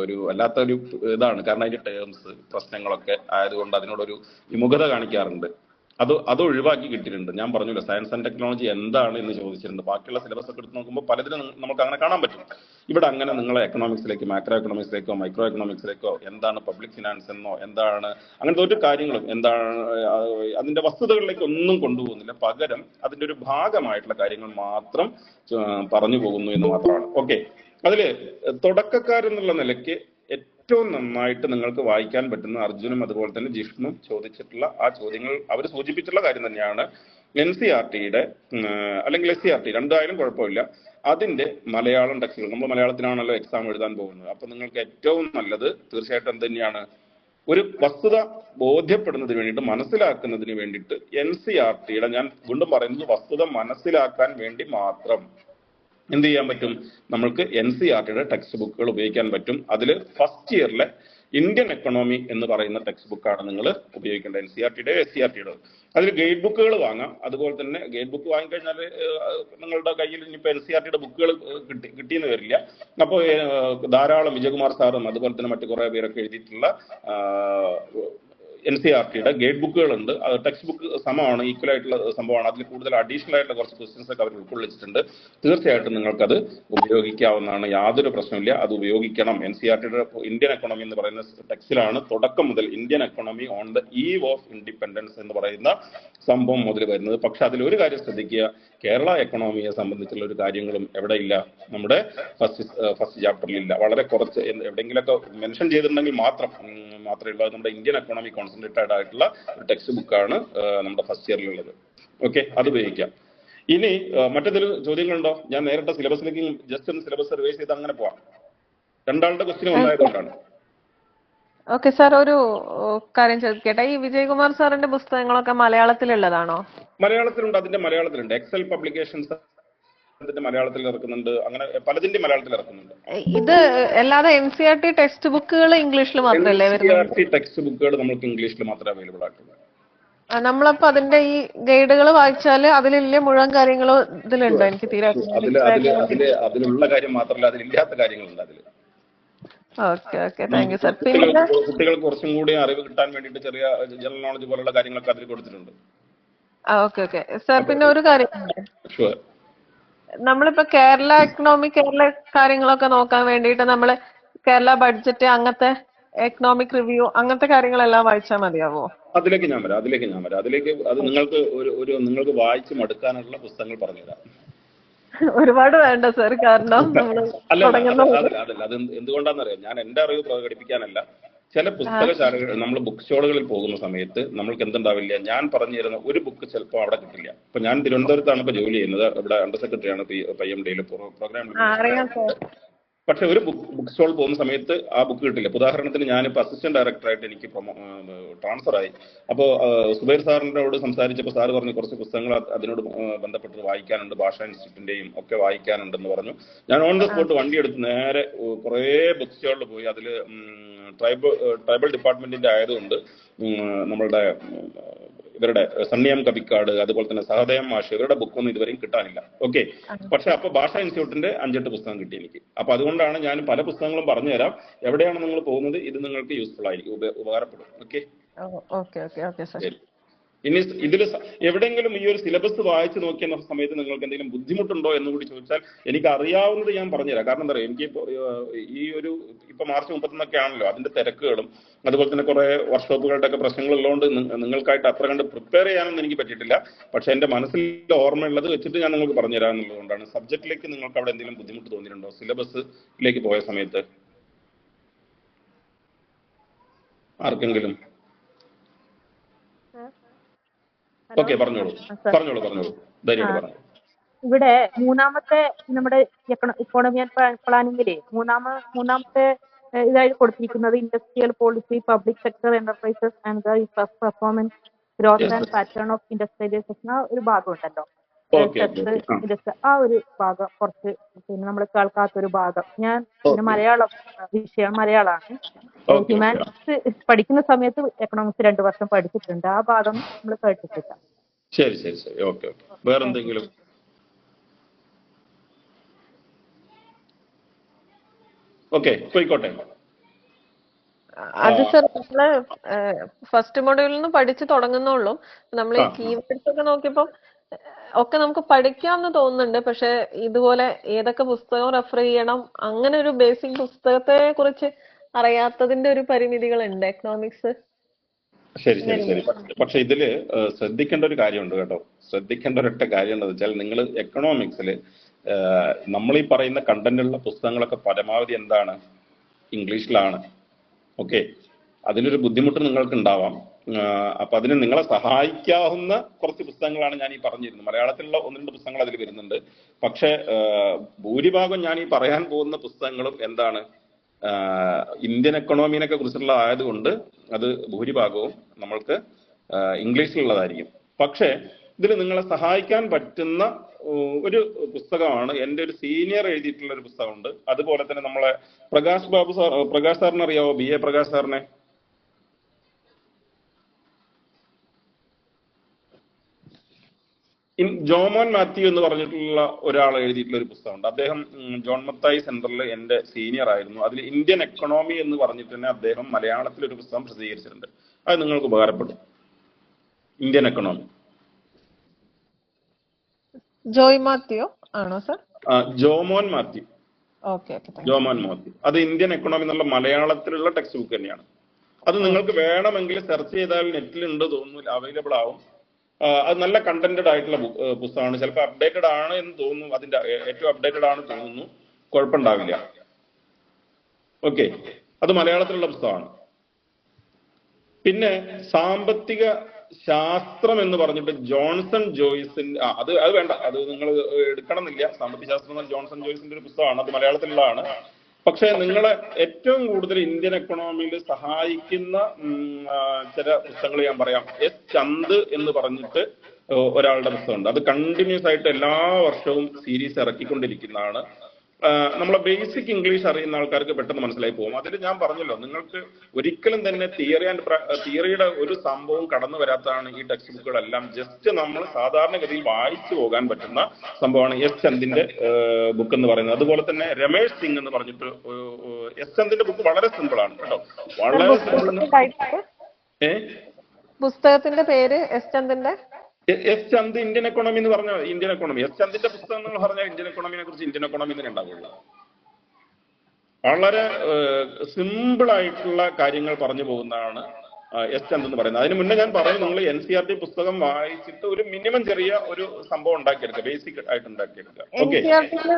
ഒരു വല്ലാത്ത ഒരു ഇതാണ്. കാരണം അതിന്റെ ടേംസ് പ്രശ്നങ്ങളൊക്കെ ആയതുകൊണ്ട് അതിനോടൊരു വിമുഖത കാണിക്കാറുണ്ട്. അത് ഒഴിവാക്കി കിട്ടിയിട്ടുണ്ട്. ഞാൻ പറഞ്ഞല്ലോ, സയൻസ് ആൻഡ് ടെക്നോളജി എന്താണ് എന്ന് ചോദിച്ചിട്ടുണ്ട്. ബാക്കിയുള്ള സിലബസ് ഒക്കെ എടുത്ത് നോക്കുമ്പോൾ പലതിനും നമുക്ക് അങ്ങനെ കാണാൻ പറ്റും. ഇവിടെ അങ്ങനെ നിങ്ങളെ എക്കണോമിക്സിലേക്ക്, മാക്രോ എക്കണോമിക്സിലേക്കോ മൈക്രോ എക്കണോമിക്സിലേക്കോ എന്താണ് പബ്ലിക് ഫിനാൻസ് എന്നോ എന്താണ് അങ്ങനത്തെ ഒരു കാര്യങ്ങളും എന്താണ് അതിന്റെ വസ്തുതകളിലേക്ക് ഒന്നും കൊണ്ടുപോകുന്നില്ല. പകരം അതിന്റെ ഒരു ഭാഗമായിട്ടുള്ള കാര്യങ്ങൾ മാത്രം പറഞ്ഞു പോകുന്നു എന്ന് മാത്രമാണ്. ഓക്കെ, അതില് തുടക്കക്കാരെന്നുള്ള നിലയ്ക്ക് ഏറ്റവും നന്നായിട്ട് നിങ്ങൾക്ക് വായിക്കാൻ പറ്റുന്ന അർജുനും അതുപോലെ തന്നെ ജിഷ്ണും ചോദിച്ചിട്ടുള്ള ആ ചോദ്യങ്ങൾ അവർ സൂചിപ്പിച്ചിട്ടുള്ള കാര്യം തന്നെയാണ്. NCERTയുടെ അല്ലെങ്കിൽ SCERT രണ്ടായാലും കുഴപ്പമില്ല, അതിന്റെ മലയാളം ടെക്സ്റ്റുകൾ. നമ്മൾ മലയാളത്തിലാണല്ലോ എക്സാം എഴുതാൻ പോകുന്നത്. അപ്പൊ നിങ്ങൾക്ക് ഏറ്റവും നല്ലത് തീർച്ചയായിട്ടും എന്ത് തന്നെയാണ്, ഒരു വസ്തുത ബോധ്യപ്പെടുന്നതിന് വേണ്ടിയിട്ട്, മനസ്സിലാക്കുന്നതിന് വേണ്ടിയിട്ട് NCERTയുടെ, ഞാൻ വീണ്ടും പറയുന്നത് വസ്തുത മനസ്സിലാക്കാൻ വേണ്ടി മാത്രം എന്ത് ചെയ്യാൻ പറ്റും, നമ്മൾക്ക് NCERTയുടെ ടെക്സ്റ്റ് ബുക്കുകൾ ഉപയോഗിക്കാൻ പറ്റും. അതിൽ ഫസ്റ്റ് ഇയറിലെ ഇന്ത്യൻ എക്കണോമി എന്ന് പറയുന്ന ടെക്സ്റ്റ് ബുക്കാണ് നിങ്ങൾ ഉപയോഗിക്കേണ്ടത്, NCERT-യുടെ SCERT-യുടെ. അതിൽ ഗൈഡ് ബുക്കുകൾ വാങ്ങാം. അതുപോലെ തന്നെ ഗൈഡ് ബുക്ക് വാങ്ങിക്കഴിഞ്ഞാൽ നിങ്ങളുടെ കയ്യിൽ ഇനിയിപ്പോൾ NCERT-യുടെ ബുക്കുകൾ കിട്ടിയെന്ന് വരില്ല. അപ്പോൾ ധാരാളം വിജയകുമാർ സാറും അതുപോലെ തന്നെ മറ്റു കുറേ പേരൊക്കെ എഴുതിയിട്ടുള്ള NCERT-യുടെ ഗൈഡ് ബുക്കുകളുണ്ട്. അത് ടെക്സ്റ്റ് ബുക്ക് സമമാണ്, ഈക്വൽ ആയിട്ടുള്ള സംഭവമാണ്. അതിൽ കൂടുതൽ അഡീഷണൽ ആയിട്ടുള്ള കുറച്ച് ക്വസ്റ്റ്യൻസ് ഒക്കെ അവർ ഉൾക്കൊള്ളിച്ചിട്ടുണ്ട്. തീർച്ചയായിട്ടും നിങ്ങൾക്കത് ഉപയോഗിക്കാവുന്നതാണ്, യാതൊരു പ്രശ്നമില്ല. അത് ഉപയോഗിക്കണം. NCERT-യുടെ ഇന്ത്യൻ എക്കണോമി എന്ന് പറയുന്ന ടെക്സ്റ്റിലാണ് തുടക്കം മുതൽ Indian economy on the eve of independence എന്ന് പറയുന്ന സംഭവം മുതൽ വരുന്നത്. പക്ഷെ അതിലൊരു കാര്യം ശ്രദ്ധിക്കുക, കേരള എക്കണോമിയെ സംബന്ധിച്ചുള്ള ഒരു കാര്യങ്ങളും എവിടെ ഇല്ല, നമ്മുടെ ഫസ്റ്റ് ചാപ്റ്ററിൽ ഇല്ല. വളരെ കുറച്ച് എവിടെയെങ്കിലൊക്കെ മെൻഷൻ ചെയ്തിട്ടുണ്ടെങ്കിൽ മാത്രമേ ഉള്ളൂ. നമ്മുടെ ഇന്ത്യൻ എക്കണോമി കോൺസെൻട്രേറ്റഡ് ആയിട്ടുള്ള ഒരു ടെക്സ്റ്റ് ബുക്കാണ് നമ്മുടെ ഫസ്റ്റ് ഇയറിലുള്ളത്. ഓക്കെ, അത് ഉപയോഗിക്കാം. ഇനി മറ്റേതെങ്കിലും ചോദ്യങ്ങളുണ്ടോ? ഞാൻ നേരിട്ട് സിലബസിലേക്ക് ജസ്റ്റ് ഒന്ന് സിലബസ് റിവൈസ് ചെയ്ത് അങ്ങനെ പോവാം. രണ്ടാളുടെ ക്വസ്റ്റ്യൻ ഒന്നായതുകൊണ്ടാണ്. ഓക്കെ സാർ, ഒരു കാര്യം ചോദിക്കട്ടെ, ഈ വിജയകുമാർ സാറിന്റെ പുസ്തകങ്ങളൊക്കെ മലയാളത്തിലുള്ളതാണോ? മലയാളത്തിലുണ്ട്, അതിന്റെ മലയാളത്തിലുണ്ട്. എക്സൽ പബ്ലിക്കേഷൻസ് അതിന്റെ മലയാളത്തിൽ ഇറക്കുന്നുണ്ട്, അങ്ങനെ പലതിന്റെ മലയാളത്തിൽ ഇറക്കുന്നുണ്ട്. ഇത് അല്ലാതെ NCERT ടെക്സ്റ്റ് ബുക്കുകൾ ഇംഗ്ലീഷിൽ മാത്രമല്ലേ വരുന്നത്? NCERT ടെക്സ്റ്റ് ബുക്കുകൾ നമുക്ക് ഇംഗ്ലീഷിൽ മാത്രമേ അവൈലബിൾ ആയിട്ടുള്ളൂ. നമ്മളപ്പോ അതിന്റെ ഈ ഗൈഡുകൾ വായിച്ചാല് അതിലില്ല മുഴുവൻ കാര്യങ്ങളും ഇതിലുണ്ടോ? എനിക്ക് തീരെ അതിലുള്ള കാര്യം മാത്രമല്ല, അതിലില്ലാത്ത കാര്യങ്ങളുണ്ട് അതിൽ. Okay okay, thank you sir. പിന്നെ കുട്ടികൾക്ക് കുറച്ചും കൂടി അറിവ് കിട്ടാൻ വേണ്ടിയിട്ട് ചെറിയ ജനറൽ നോളജ് പോലുള്ള കാര്യങ്ങളൊക്കെ അതിൽ കൊടുത്തിട്ടുണ്ട്. ഓക്കെ ഓക്കെ സാർ, പിന്നെ ഒരു കാര്യം, ഷുവർ. നമ്മളിപ്പോ കേരള എക്കണോമി, കേരള കാര്യങ്ങളൊക്കെ നോക്കാൻ വേണ്ടിയിട്ട് നമ്മള് കേരള ബഡ്ജറ്റ്, അങ്ങനത്തെ എക്കണോമിക് റിവ്യൂ, അങ്ങനത്തെ കാര്യങ്ങളെല്ലാം വായിച്ചാൽ മതിയാവോ? അതിലേക്ക് ഞാൻ വരാം. അതിലേക്ക് അത് നിങ്ങൾക്ക് നിങ്ങൾക്ക് വായിച്ച് മടുക്കാനുള്ള പുസ്തകങ്ങൾ പറഞ്ഞുതരാം. ഒരുപാട് വേണ്ട സാർ, കാരണം അത് എന്തുകൊണ്ടാണെന്നറിയാം, ഞാൻ എന്റെ അറിവ് പ്രകടിപ്പിക്കാനല്ല. ചില പുസ്തകശാലകൾ, നമ്മൾ ബുക്ക് സ്റ്റോളുകളിൽ പോകുന്ന സമയത്ത് നമ്മൾക്ക് എന്തുണ്ടാവില്ല, ഞാൻ പറഞ്ഞു തരുന്ന ഒരു ബുക്ക് ചിലപ്പോൾ അവിടെ കിട്ടില്ല. ഇപ്പൊ ഞാൻ തിരുവനന്തപുരത്താണ് ഇപ്പൊ ജോലി ചെയ്യുന്നത്, ഇവിടെ അണ്ടർ സെക്രട്ടറിയാണ് PMD-യിൽ പ്രോഗ്രാം. പക്ഷെ ഒരു ബുക്ക് സ്റ്റോൾ പോകുന്ന സമയത്ത് ആ ബുക്ക് കിട്ടില്ല. ഉദാഹരണത്തിന് ഞാനിപ്പോൾ അസിസ്റ്റന്റ് ഡയറക്ടറായിട്ട് എനിക്ക് ട്രാൻസ്ഫർ ആയി. അപ്പോൾ സുബൈർ സാറിനോട് സംസാരിച്ചപ്പോൾ സാറ് പറഞ്ഞു കുറച്ച് പുസ്തകങ്ങൾ അതിനോട് ബന്ധപ്പെട്ട് വായിക്കാനുണ്ട്, ഭാഷാ ഇൻസ്റ്റിറ്റ്യൂട്ടിന്റെയും ഒക്കെ വായിക്കാനുണ്ടെന്ന് പറഞ്ഞു. ഞാൻ ഓൺ ദ സ്പോട്ട് വണ്ടി എടുത്ത് നേരെ കുറേ ബുക്ക് സ്റ്റോളിൽ പോയി. അതിൽ ട്രൈബൽ ഡിപ്പാർട്ട്മെന്റിന്റെ ആയതുകൊണ്ട് നമ്മളുടെ ഇവരുടെ സണ്ണിയം കവിക്കാട്, അതുപോലെ തന്നെ സഹദേവം മാഷ്, ഇവരുടെ ബുക്കൊന്നും ഇതുവരെയും കിട്ടാനില്ല. ഓക്കെ, പക്ഷെ അപ്പൊ ഭാഷാ ഇൻസ്റ്റിറ്റ്യൂട്ടിന്റെ 5-8 പുസ്തകം കിട്ടി എനിക്ക്. അപ്പൊ അതുകൊണ്ടാണ് ഞാൻ പല പുസ്തകങ്ങളും പറഞ്ഞു തരാം. എവിടെയാണ് നിങ്ങൾ പോകുന്നത്, ഇത് നിങ്ങൾക്ക് യൂസ്ഫുൾ ആയിരിക്കും, ഉപകാരപ്പെടും. Okay okay okay okay sir. ഇനി ഇതിൽ എവിടെയെങ്കിലും ഈ ഒരു സിലബസ് വായിച്ച് നോക്കിയ സമയത്ത് നിങ്ങൾക്ക് എന്തെങ്കിലും ബുദ്ധിമുട്ടുണ്ടോ എന്ന് കൂടി ചോദിച്ചാൽ എനിക്ക് അറിയാവുന്നത് ഞാൻ പറഞ്ഞുതരാം. കാരണം എന്താ പറയുക, എനിക്ക് ഈ ഒരു ഇപ്പൊ മാർച്ച് 31 ആണല്ലോ, അതിന്റെ തിരക്കുകളും അതുപോലെ തന്നെ കുറെ വർക്ക്ഷോപ്പുകളുടെ ഒക്കെ പ്രശ്നങ്ങളുള്ളതുകൊണ്ട് നിങ്ങൾക്കായിട്ട് അത്ര കണ്ട് പ്രിപ്പയർ ചെയ്യാനൊന്നും എനിക്ക് പറ്റിയിട്ടില്ല. പക്ഷെ എന്റെ മനസ്സിൽ ഓർമ്മയുള്ളത് വെച്ചിട്ട് ഞാൻ നിങ്ങൾക്ക് പറഞ്ഞുതരാം എന്നുള്ളതുകൊണ്ടാണ്. സബ്ജക്റ്റിലേക്ക് നിങ്ങൾക്ക് അവിടെ എന്തെങ്കിലും ബുദ്ധിമുട്ട് തോന്നിയിട്ടുണ്ടോ സിലബസിലേക്ക് പോയ സമയത്ത് ആർക്കെങ്കിലും? ഓക്കെ, പറഞ്ഞോളൂ ധൈര്യമായിട്ട് പറഞ്ഞു. ഇവിടെ മൂന്നാമത്തെ നമ്മുടെ ഇക്കോണമി ആൻഡ് പ്ലാനിങ്ങില് മൂന്നാമത്തെ ഇതായി കൊടുത്തിരിക്കുന്നത് industrial policy, public sector enterprises and the performance growth and pattern of industrialisation ഒരു ഭാഗം ഉണ്ടല്ലോ. ആ ഒരു ഭാഗം കുറച്ച് പിന്നെ നമ്മൾ കേൾക്കാത്തൊരു ഭാഗം. ഞാൻ പിന്നെ മലയാളം വിഷയം മലയാളമാണ്. ഹ്യൂമാനിറ്റീസ് പഠിക്കുന്ന സമയത്ത് എക്കണോമിക്സ് 2 വർഷം പഠിച്ചിട്ടുണ്ട്. ആ ഭാഗം നമ്മൾ കേട്ടിട്ടില്ല. ശരി, ഓക്കെ. വേറെന്തെങ്കിലും? ഓക്കെ, പോയിക്കോട്ടെ. അത് സാർ നമ്മള് ഫസ്റ്റ് മൊഡ്യൂളിൽ നിന്ന് പഠിച്ചു തുടങ്ങുന്നുള്ളൂ. നമ്മൾ ഈ കീവേഡ്സ് ഒക്കെ നോക്കിയപ്പോ ഒക്കെ നമുക്ക് പഠിക്കാമെന്ന് തോന്നുന്നുണ്ട്. പക്ഷെ ഇതുപോലെ ഏതൊക്കെ പുസ്തകം റെഫർ ചെയ്യണം, അങ്ങനെ ഒരു ബേസിക് പുസ്തകത്തെ കുറിച്ച് അറിയാത്തതിന്റെ ഒരു പരിമിതികളുണ്ട് എക്കണോമിക്സ്. ശരി. പക്ഷെ ഇതില് ശ്രദ്ധിക്കേണ്ട ഒരു കാര്യമുണ്ട് കേട്ടോ. ശ്രദ്ധിക്കേണ്ട ഒരൊറ്റ കാര്യം എന്താണെന്ന് വെച്ചാൽ, നിങ്ങൾ എക്കണോമിക്സിൽ നമ്മൾ ഈ പറയുന്ന കണ്ടന്റുള്ള പുസ്തകങ്ങളൊക്കെ പരമാവധി എന്താണ്, ഇംഗ്ലീഷിലാണ്. ഓക്കെ, അതിലൊരു ബുദ്ധിമുട്ട് നിങ്ങൾക്ക് ഉണ്ടാവാം. അപ്പൊ അതിന് നിങ്ങളെ സഹായിക്കാവുന്ന കുറച്ച് പുസ്തകങ്ങളാണ് ഞാൻ ഈ പറഞ്ഞിരുന്നത്. മലയാളത്തിലുള്ള 1-2 പുസ്തകങ്ങൾ അതിൽ വരുന്നുണ്ട്. പക്ഷെ ഭൂരിഭാഗം ഞാൻ ഈ പറയാൻ പോകുന്ന പുസ്തകങ്ങളും എന്താണ്, ഇന്ത്യൻ എക്കണോമിനെ കുറിച്ചുള്ള ആയതുകൊണ്ട് അത് ഭൂരിഭാഗവും നമ്മൾക്ക് ഇംഗ്ലീഷിലുള്ളതായിരിക്കും. പക്ഷേ ഇതിൽ നിങ്ങളെ സഹായിക്കാൻ പറ്റുന്ന ഒരു പുസ്തകമാണ്. എൻ്റെ ഒരു സീനിയർ എഴുതിയിട്ടുള്ള ഒരു പുസ്തകമുണ്ട്. അതുപോലെ തന്നെ നമ്മളെ പ്രകാശ് സാറിനെ അറിയാവോ? BA പ്രകാശ് സാറിനെ? ജോമോൻ മാത്യു എന്ന് പറഞ്ഞിട്ടുള്ള ഒരാൾ എഴുതിയിട്ടുള്ള ഒരു പുസ്തകമുണ്ട്. അദ്ദേഹം ജോൺ മത്തായി സെന്ററിൽ എൻ്റെ സീനിയർ ആയിരുന്നു. അതിൽ ഇന്ത്യൻ എക്കണോമി എന്ന് പറഞ്ഞിട്ട് തന്നെ അദ്ദേഹം മലയാളത്തിൽ ഒരു പുസ്തകം പ്രസിദ്ധീകരിച്ചിട്ടുണ്ട്. അത് നിങ്ങൾക്ക് ഉപകാരപ്പെടും. Indian economy. ജോയ് മാത്യു ആണോ sir? Jomon Mathew. Okay okay. Jomon Mathew. അത് ഇന്ത്യൻ എക്കണോമി എന്നുള്ള മലയാളത്തിലുള്ള ടെക്സ്റ്റ് ബുക്ക് തന്നെയാണ്. അത് നിങ്ങൾക്ക് വേണമെങ്കിൽ സെർച്ച് ചെയ്താൽ നെറ്റിലുണ്ട് തോന്നുന്നു, അവൈലബിൾ ആവും. അത് നല്ല കണ്ടന്റഡ് ആയിട്ടുള്ള പുസ്തകമാണ്. ചിലപ്പോൾ അപ്ഡേറ്റഡ് ആണ് എന്ന് തോന്നുന്നു. അതിന്റെ ഏറ്റവും അപ്ഡേറ്റഡ് ആണ് തോന്നുന്നു. കുഴപ്പമുണ്ടാവില്ല. ഓക്കെ, അത് മലയാളത്തിലുള്ള പുസ്തകമാണ്. പിന്നെ സാമ്പത്തിക ശാസ്ത്രം എന്ന് പറഞ്ഞിട്ട് ജോൺസൺ ജോയ്സിന്റെ അത് വേണ്ട, അത് നിങ്ങൾ എടുക്കണമെന്നില്ല. സാമ്പത്തിക ശാസ്ത്രം എന്ന ജോൺസൺ ജോയ്സിന്റെ ഒരു പുസ്തകമാണ്. അത് മലയാളത്തിലുള്ളതാണ്. പക്ഷെ നിങ്ങളെ ഏറ്റവും കൂടുതൽ ഇന്ത്യൻ എക്കണോമിയിൽ സഹായിക്കുന്ന ചില പുസ്തകങ്ങൾ ഞാൻ പറയാം. എസ് ചന്ദ് എന്ന് പറഞ്ഞിട്ട് ഒരാളുടെ പുസ്തകമുണ്ട്. അത് കണ്ടിന്യൂസ് ആയിട്ട് എല്ലാ വർഷവും സീരീസ് ഇറക്കിക്കൊണ്ടിരിക്കുന്നതാണ്. നമ്മളെ ബേസിക് ഇംഗ്ലീഷ് അറിയുന്ന ആൾക്കാർക്ക് പെട്ടെന്ന് മനസ്സിലായി പോകും. അതിൽ ഞാൻ പറഞ്ഞല്ലോ, നിങ്ങൾക്ക് ഒരിക്കലും തന്നെ തിയറിയുടെ ഒരു സംഭവം കടന്നു വരാത്തതാണ് ഈ ടെക്സ്റ്റ് ബുക്കുകളെല്ലാം. ജസ്റ്റ് നമ്മൾ സാധാരണഗതിയിൽ വായിച്ചു പോകാൻ പറ്റുന്ന സംഭവമാണ് എസ് ചന്ദിന്റെ ബുക്ക് എന്ന് പറയുന്നത്. അതുപോലെ തന്നെ രമേഷ് സിംഗ് എന്ന് പറഞ്ഞിട്ട് എസ് ചന്ദിന്റെ ബുക്ക് വളരെ സിമ്പിൾ ആണ് കേട്ടോ, വളരെ സിമ്പിൾ. പുസ്തകത്തിന്റെ പേര് എസ് ചന്ദിന്റെ എസ് ചന്ദ് ഇന്ത്യൻ എക്കണോമി എന്ന് പറഞ്ഞ ഇന്ത്യൻ എക്കണോമി. എസ് ചന്ദിന്റെ പുസ്തകം എന്ന് പറഞ്ഞാൽ ഇന്ത്യൻ എക്കണോമിനെ കുറിച്ച് ഇന്ത്യൻ എക്കണോമി തന്നെ ഉണ്ടാവുള്ളൂ. വളരെ സിമ്പിൾ ആയിട്ടുള്ള കാര്യങ്ങൾ പറഞ്ഞു പോകുന്നതാണ് എസ് ചന്ദ് എന്ന് പറയുന്നത്. അതിന് മുന്നേ ഞാൻ പറയും, നിങ്ങൾ NCERT പുസ്തകം വായിച്ചിട്ട് ഒരു മിനിമം ചെറിയ ഒരു സംഭവം ഉണ്ടാക്കിയെടുക്കുക, ബേസിക് ആയിട്ട് ഉണ്ടാക്കിയെടുക്കുക. ഓക്കെ,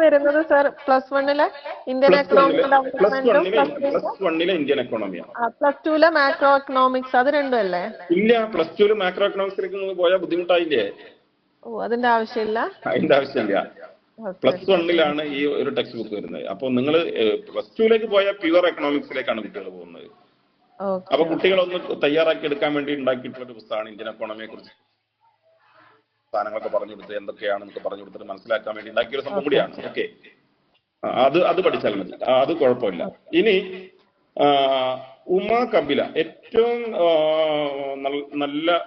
വരുന്നത് സർ +1 ഇന്ത്യൻ +1 ഇന്ത്യൻ എക്കണോമിയാണ്. +2 മാക്രോ എക്കണോമിക്സ്, അത് രണ്ടും അല്ലേ? ഇല്ല, +2 മാക്രോ എക്കണോമിക്സിലേക്ക് നിങ്ങൾ പോയാൽ ബുദ്ധിമുട്ടായില്ലേ? ഓ, അതിന്റെ ആവശ്യമില്ല. അതിന്റെ ആവശ്യമില്ല. +1 ഈ ഒരു ടെക്സ്റ്റ് ബുക്ക് വരുന്നത്. അപ്പൊ നിങ്ങൾ +2 പോയാൽ പ്യുവർ എക്കണോമിക്സിലേക്കാണ് കുട്ടികൾ പോകുന്നത്. അപ്പൊ കുട്ടികളൊന്ന് തയ്യാറാക്കി എടുക്കാൻ വേണ്ടി ഉണ്ടാക്കിയിട്ടുള്ള ഒരു പുസ്തകമാണ് ഇന്ത്യൻ എക്കോണമിയെ കുറിച്ച്. സാധനങ്ങളൊക്കെ പറഞ്ഞു കൊടുത്ത് എന്തൊക്കെയാണെന്നൊക്കെ പറഞ്ഞു കൊടുത്തിട്ട് മനസ്സിലാക്കാൻ വേണ്ടി ഉണ്ടാക്കിയൊരു സംഭവം കൂടിയാണ്. ഓക്കെ, അത് പഠിച്ചാൽ മതി, അത് കുഴപ്പമില്ല. ഇനി ഉമാ കപില, ഏറ്റവും നല്ല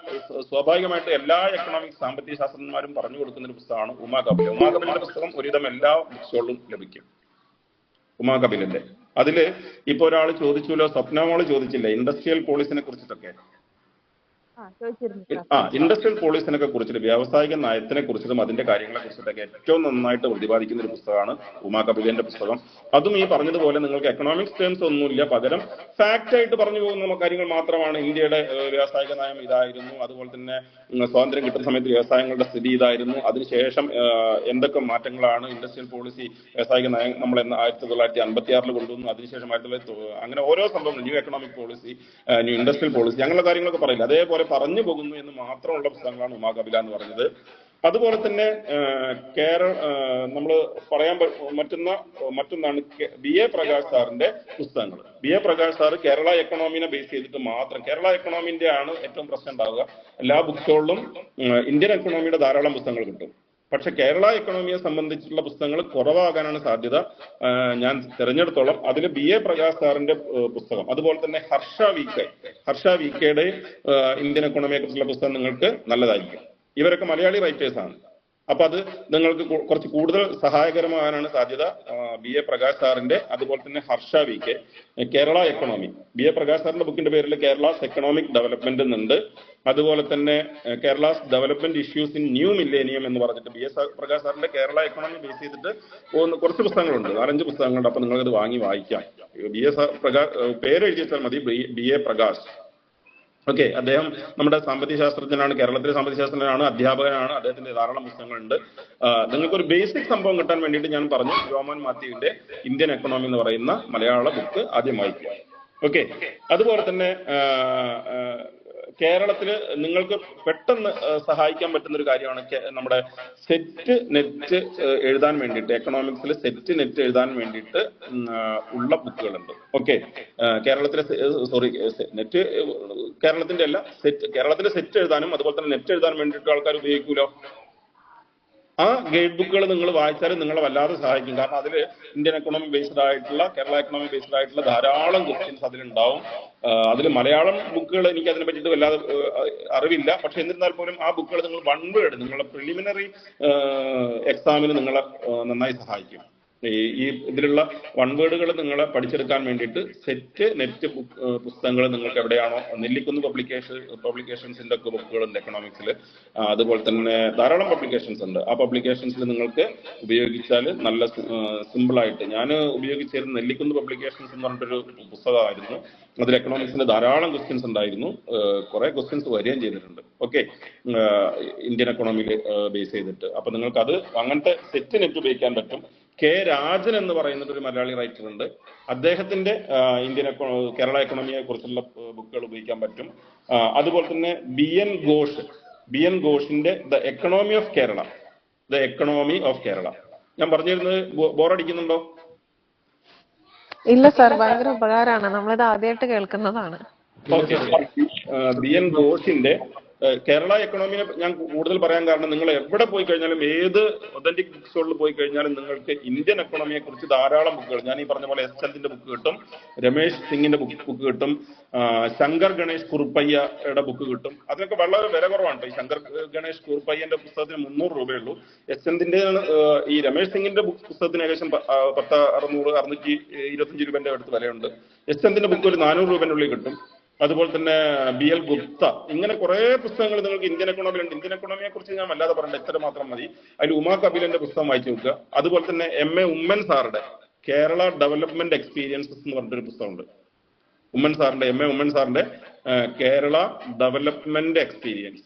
സ്വാഭാവികമായിട്ട് എല്ലാ എക്കണോമിക്സ് സാമ്പത്തിക ശാസ്ത്രജ്ഞന്മാരും പറഞ്ഞു കൊടുക്കുന്ന ഒരു പുസ്തകമാണ് ഉമാ കപില. ഉമാ കപിലിന്റെ പുസ്തകം ഒരുവിധം എല്ലാ ബുക്ക് സ്റ്റോളിലും ലഭിക്കും. ഉമാ കപിലിന്റെ അതില് ഇപ്പൊ ഒരാൾ ചോദിച്ചല്ലോ, സ്വപ്നമോള് ചോദിച്ചില്ല ഇൻഡസ്ട്രിയൽ പോളിസിനെ കുറിച്ചിട്ടൊക്കെ. ഇൻഡസ്ട്രിയൽ പോളിസിനൊക്കെ കുറിച്ചിട്ട്, വ്യാവസായിക നയത്തിനെ കുറിച്ചിട്ടും അതിന്റെ കാര്യങ്ങളെ കുറിച്ചിട്ടൊക്കെ ഏറ്റവും നന്നായിട്ട് പ്രതിപാദിക്കുന്ന ഒരു പുസ്തകമാണ് ഉമാ കപിലിന്റെ പുസ്തകം. അതും ഈ പറഞ്ഞതുപോലെ നിങ്ങൾക്ക് എക്കണോമിക്സ് ടേംസ് ഒന്നുമില്ല, പകരം ഫാക്റ്റ് ആയിട്ട് പറഞ്ഞു പോകുന്ന കാര്യങ്ങൾ മാത്രമാണ്. ഇന്ത്യയുടെ വ്യാവസായിക നയം ഇതായിരുന്നു, അതുപോലെ തന്നെ സ്വാതന്ത്ര്യം കിട്ടുന്ന സമയത്ത് വ്യവസായങ്ങളുടെ സ്ഥിതി ഇതായിരുന്നു, അതിനുശേഷം എന്തൊക്കെ മാറ്റങ്ങളാണ് ഇൻഡസ്ട്രിയൽ പോളിസി വ്യാവസായിക നയം നമ്മൾ 1956 കൊണ്ടുവന്നു, അതിനുശേഷം 1900 അങ്ങനെ ഓരോ സംഭവങ്ങൾ, new economic policy, new industrial policy, അങ്ങനെയുള്ള കാര്യങ്ങളൊക്കെ പറയില്ല. അതേപോലെ പറഞ്ഞു പോകുന്നു എന്ന് മാത്രമുള്ള പുസ്തകങ്ങളാണ് ഉമാ കപില എന്ന് പറഞ്ഞത്. അതുപോലെ തന്നെ നമ്മൾ പറയാൻ മറ്റൊന്നാണ് BA പ്രകാശ് സാറിന്റെ പുസ്തകങ്ങൾ. BA പ്രകാശ് സാർ കേരള എക്കണോമിനെ ബേസ് ചെയ്തിട്ട് മാത്രം, കേരള എക്കണോമിന്റെ ആണ് ഏറ്റവും പ്രശ്നം ഉണ്ടാവുക. എല്ലാ ബുക്ക് സ്റ്റോളിലും ഇന്ത്യൻ എക്കണോമിയുടെ ധാരാളം പുസ്തകങ്ങൾ കിട്ടും. പക്ഷെ കേരള എക്കണോമിയെ സംബന്ധിച്ചുള്ള പുസ്തകങ്ങൾ കുറവാകാനാണ് സാധ്യത ഞാൻ തിരഞ്ഞെടുത്തോളം. അതിൽ BA പ്രകാശ് സാറിന്റെ പുസ്തകം, അതുപോലെ തന്നെ ഹർഷ വി കെയുടെ ഇന്ത്യൻ എക്കണോമിയെ കുറിച്ചുള്ള പുസ്തകം നിങ്ങൾക്ക് നല്ലതായിരിക്കും. ഇവരൊക്കെ മലയാളി റൈറ്റേഴ്സ് ആണ്. അപ്പൊ അത് നിങ്ങൾക്ക് കുറച്ച് കൂടുതൽ സഹായകരമാകാനാണ് സാധ്യത. BA പ്രകാശ് സാറിന്റെ, അതുപോലെ തന്നെ Harsha V K, Kerala economy. BA Prakash സാറിന്റെ ബുക്കിന്റെ പേരിൽ കേരളാസ് എക്കണോമിക് ഡെവലപ്മെന്റ് എന്നുണ്ട്. അതുപോലെ തന്നെ Kerala's development issues in new millennium എന്ന് പറഞ്ഞിട്ട് BA പ്രകാശ് സാറിന്റെ കേരള എക്കണോമി ബേസ് ചെയ്തിട്ട് കുറച്ച് പുസ്തകങ്ങളുണ്ട്, 4-5 പുസ്തകങ്ങളുണ്ട്. അപ്പൊ നിങ്ങൾക്കത് വാങ്ങി വായിക്കാം. BA പേര് എഴുതി വെച്ചാൽ മതി, BA പ്രകാശ്. ഓക്കെ, അദ്ദേഹം നമ്മുടെ സാമ്പത്തിക ശാസ്ത്രജ്ഞനാണ്, കേരളത്തിലെ സാമ്പത്തിക ശാസ്ത്രജ്ഞനാണ്, അധ്യാപകനാണ്. അദ്ദേഹത്തിന്റെ ധാരാളം പുസ്തകങ്ങളുണ്ട്. നിങ്ങൾക്കൊരു ബേസിക് സംഭവം കിട്ടാൻ വേണ്ടിയിട്ട് ഞാൻ പറഞ്ഞു, ജോമോൻ മാത്യുവിന്റെ ഇന്ത്യൻ എക്കണോമി എന്ന് പറയുന്ന മലയാള ബുക്ക് ആദ്യം വായിക്കുക. ഓക്കെ, അതുപോലെ തന്നെ കേരളത്തിൽ നിങ്ങൾക്ക് പെട്ടെന്ന് സഹായിക്കാൻ പറ്റുന്ന ഒരു കാര്യമാണ് നമ്മുടെ സെറ്റ് നെറ്റ് എഴുതാൻ വേണ്ടിയിട്ട്, എക്കണോമിക്സിൽ സെറ്റ് നെറ്റ് എഴുതാൻ വേണ്ടിയിട്ട് ഉള്ള ബുക്കുകളുണ്ട്. ഓക്കെ, കേരളത്തിലെ നെറ്റ് കേരളത്തിന്റെ അല്ല, കേരളത്തിലെ സെറ്റ് എഴുതാനും അതുപോലെ തന്നെ നെറ്റ് എഴുതാൻ വേണ്ടിയിട്ട് ആൾക്കാർ ഉപയോഗിക്കൂലോ. ആ ഗൈഡ് ബുക്കുകൾ നിങ്ങൾ വായിച്ചാലും നിങ്ങളെ വല്ലാതെ സഹായിക്കും. കാരണം അതിൽ ഇന്ത്യൻ എക്കണോമി ബേസ്ഡ് ആയിട്ടുള്ള, കേരള എക്കണോമി ബേസ്ഡ് ആയിട്ടുള്ള ധാരാളം ക്വസ്റ്റ്യൻസ് അതിലുണ്ടാവും. അതിൽ മലയാളം ബുക്കുകൾ എനിക്ക് അതിനെ പറ്റിയിട്ട് വല്ലാതെ അറിവില്ല. പക്ഷെ എന്നിരുന്നാൽ പോലും ആ ബുക്കുകൾ നിങ്ങൾ വൺ വേർഡ് നിങ്ങളുടെ പ്രിലിമിനറി എക്സാമിന് നിങ്ങളെ നന്നായി സഹായിക്കും. ഈ ഇതിലുള്ള വൺ വേർഡുകൾ നിങ്ങളെ പഠിച്ചെടുക്കാൻ വേണ്ടിയിട്ട് സെറ്റ് നെറ്റ് പുസ്തകങ്ങൾ നിങ്ങൾക്ക് എവിടെയാണോ, നെല്ലിക്കുന്ന് പബ്ലിക്കേഷൻസിന്റെ ഒക്കെ ബുക്കുകളുണ്ട് എക്കണോമിക്സിൽ. അതുപോലെ തന്നെ ധാരാളം പബ്ലിക്കേഷൻസ് ഉണ്ട്. ആ പബ്ലിക്കേഷൻസിൽ നിങ്ങൾക്ക് ഉപയോഗിച്ചാൽ നല്ല സിമ്പിളായിട്ട്, ഞാൻ ഉപയോഗിച്ചിരുന്ന നെല്ലിക്കുന്ന് പബ്ലിക്കേഷൻസ് എന്ന് പറഞ്ഞിട്ടൊരു പുസ്തകമായിരുന്നു. അതിൽ എക്കണോമിക്സിന്റെ ധാരാളം ക്വസ്റ്റ്യൻസ് ഉണ്ടായിരുന്നു. കുറെ ക്വസ്റ്റ്യൻസ് വരികയും ചെയ്തിട്ടുണ്ട്. ഓക്കെ, ഇന്ത്യൻ എക്കണോമിയിൽ ബേസ് ചെയ്തിട്ട്. അപ്പൊ നിങ്ങൾക്ക് അത് അങ്ങനത്തെ സെറ്റ് നെറ്റ് ഉപയോഗിക്കാൻ പറ്റും. കെ രാജൻ എന്ന് പറയുന്നത് ഒരു മലയാളി റൈറ്റർ ഉണ്ട്. അദ്ദേഹത്തിന്റെ കേരള എക്കണോമിയെ കുറിച്ചുള്ള ബുക്കുകൾ ഉപയോഗിക്കാൻ പറ്റും. അതുപോലെ തന്നെ ബി എൻ ഘോഷിന്റെ ദ എക്കണോമി ഓഫ് കേരള. ഞാൻ പറഞ്ഞിരുന്നത് ബോറടിക്കുന്നുണ്ടോ? ഇല്ല സാർ, ഭയങ്കര ഉപകാരമാണ്. നമ്മളിത് ആദ്യമായിട്ട് കേൾക്കുന്നതാണ്. ഓക്കെ, ബി എൻ ഘോഷിന്റെ കേരള എക്കണോമിയെ ഞാൻ കൂടുതൽ പറയാൻ കാരണം, നിങ്ങൾ എവിടെ പോയി കഴിഞ്ഞാലും, ഏത് ഒതന്റിക് ബുക്ക് സ്റ്റോറിൽ പോയി കഴിഞ്ഞാലും നിങ്ങൾക്ക് ഇന്ത്യൻ എക്കണോമിയെ കുറിച്ച് ധാരാളം ബുക്കുകൾ, ഞാൻ ഈ പറഞ്ഞ പോലെ എസ് ചന്ദിന്റെ ബുക്ക് കിട്ടും, രമേശ് സിംഗിന്റെ ബുക്ക് കിട്ടും, ശങ്കർ ഗണേഷ് കുറുപ്പയ്യയുടെ ബുക്ക് കിട്ടും. അതിനൊക്കെ വളരെ വില കുറവാണ്. ഈ ശങ്കർ ഗണേഷ് കുറുപ്പയ്യന്റെ പുസ്തകത്തിന് 300 രൂപയുള്ളൂ. എസ് ചന്ദിന്റെ ഈ രമേശ് സിംഗിന്റെ പുസ്തകത്തിന് ഏകദേശം 625 രൂപന്റെ അടുത്ത് വിലയുണ്ട്. എസ് ചന്ദിന്റെ ബുക്ക് ഒരു 400 രൂപന്റെ ഉള്ളിൽ കിട്ടും. അതുപോലെ തന്നെ ബി എൽ ഗുപ്ത, ഇങ്ങനെ കുറെ പുസ്തകങ്ങൾ നിങ്ങൾക്ക് ഇന്ത്യൻ എക്കണോമിയിലുണ്ട്. ഇന്ത്യൻ എക്കണോമിയെ കുറിച്ച് ഞാൻ വല്ലാതെ പറയണ്ട, ഇത്ര മാത്രം മതി. അതിൽ ഉമാ കപിലന്റെ പുസ്തകം വായിച്ചു നോക്കുക. അതുപോലെ തന്നെ MA ഉമ്മൻ സാറുടെ കേരള ഡെവലപ്മെന്റ് എക്സ്പീരിയൻസസ് എന്ന് പറഞ്ഞിട്ടൊരു പുസ്തകമുണ്ട്. MA ഉമ്മൻ സാറിന്റെ കേരള ഡെവലപ്മെന്റ് എക്സ്പീരിയൻസ്.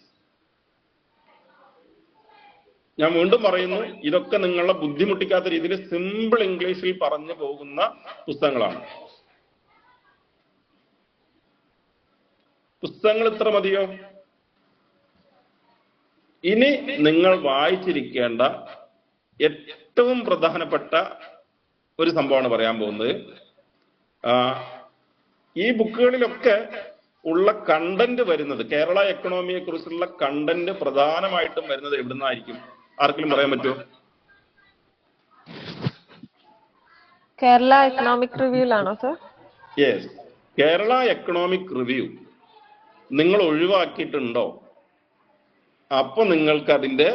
ഞാൻ വീണ്ടും പറയുന്നു, ഇതൊക്കെ നിങ്ങളെ ബുദ്ധിമുട്ടിക്കാത്ത രീതിയിൽ സിമ്പിൾ ഇംഗ്ലീഷിൽ പറഞ്ഞു പോകുന്ന പുസ്തകങ്ങളാണ്. പുസ്തകങ്ങൾ ഇത്ര മതിയോ? ഇനി നിങ്ങൾ വായിച്ചിരിക്കേണ്ട ഏറ്റവും പ്രധാനപ്പെട്ട ഒരു സംഭവമാണ് പറയാൻ പോകുന്നത്. ഈ ബുക്കുകളിലൊക്കെ ഉള്ള കണ്ടന്റ് വരുന്നത്, കേരള എക്കണോമിയെ കുറിച്ചുള്ള കണ്ടന്റ് പ്രധാനമായിട്ടും വരുന്നത് എവിടുന്നായിരിക്കും? ആർക്കെങ്കിലും പറയാൻ പറ്റുമോ? കേരള എക്കണോമിക് റിവ്യൂലാണോ sir? Yes, Kerala economic review നിങ്ങൾ ഒഴിവാക്കിയിട്ടുണ്ടോ? അപ്പൊ നിങ്ങൾക്ക് അതിന്റെ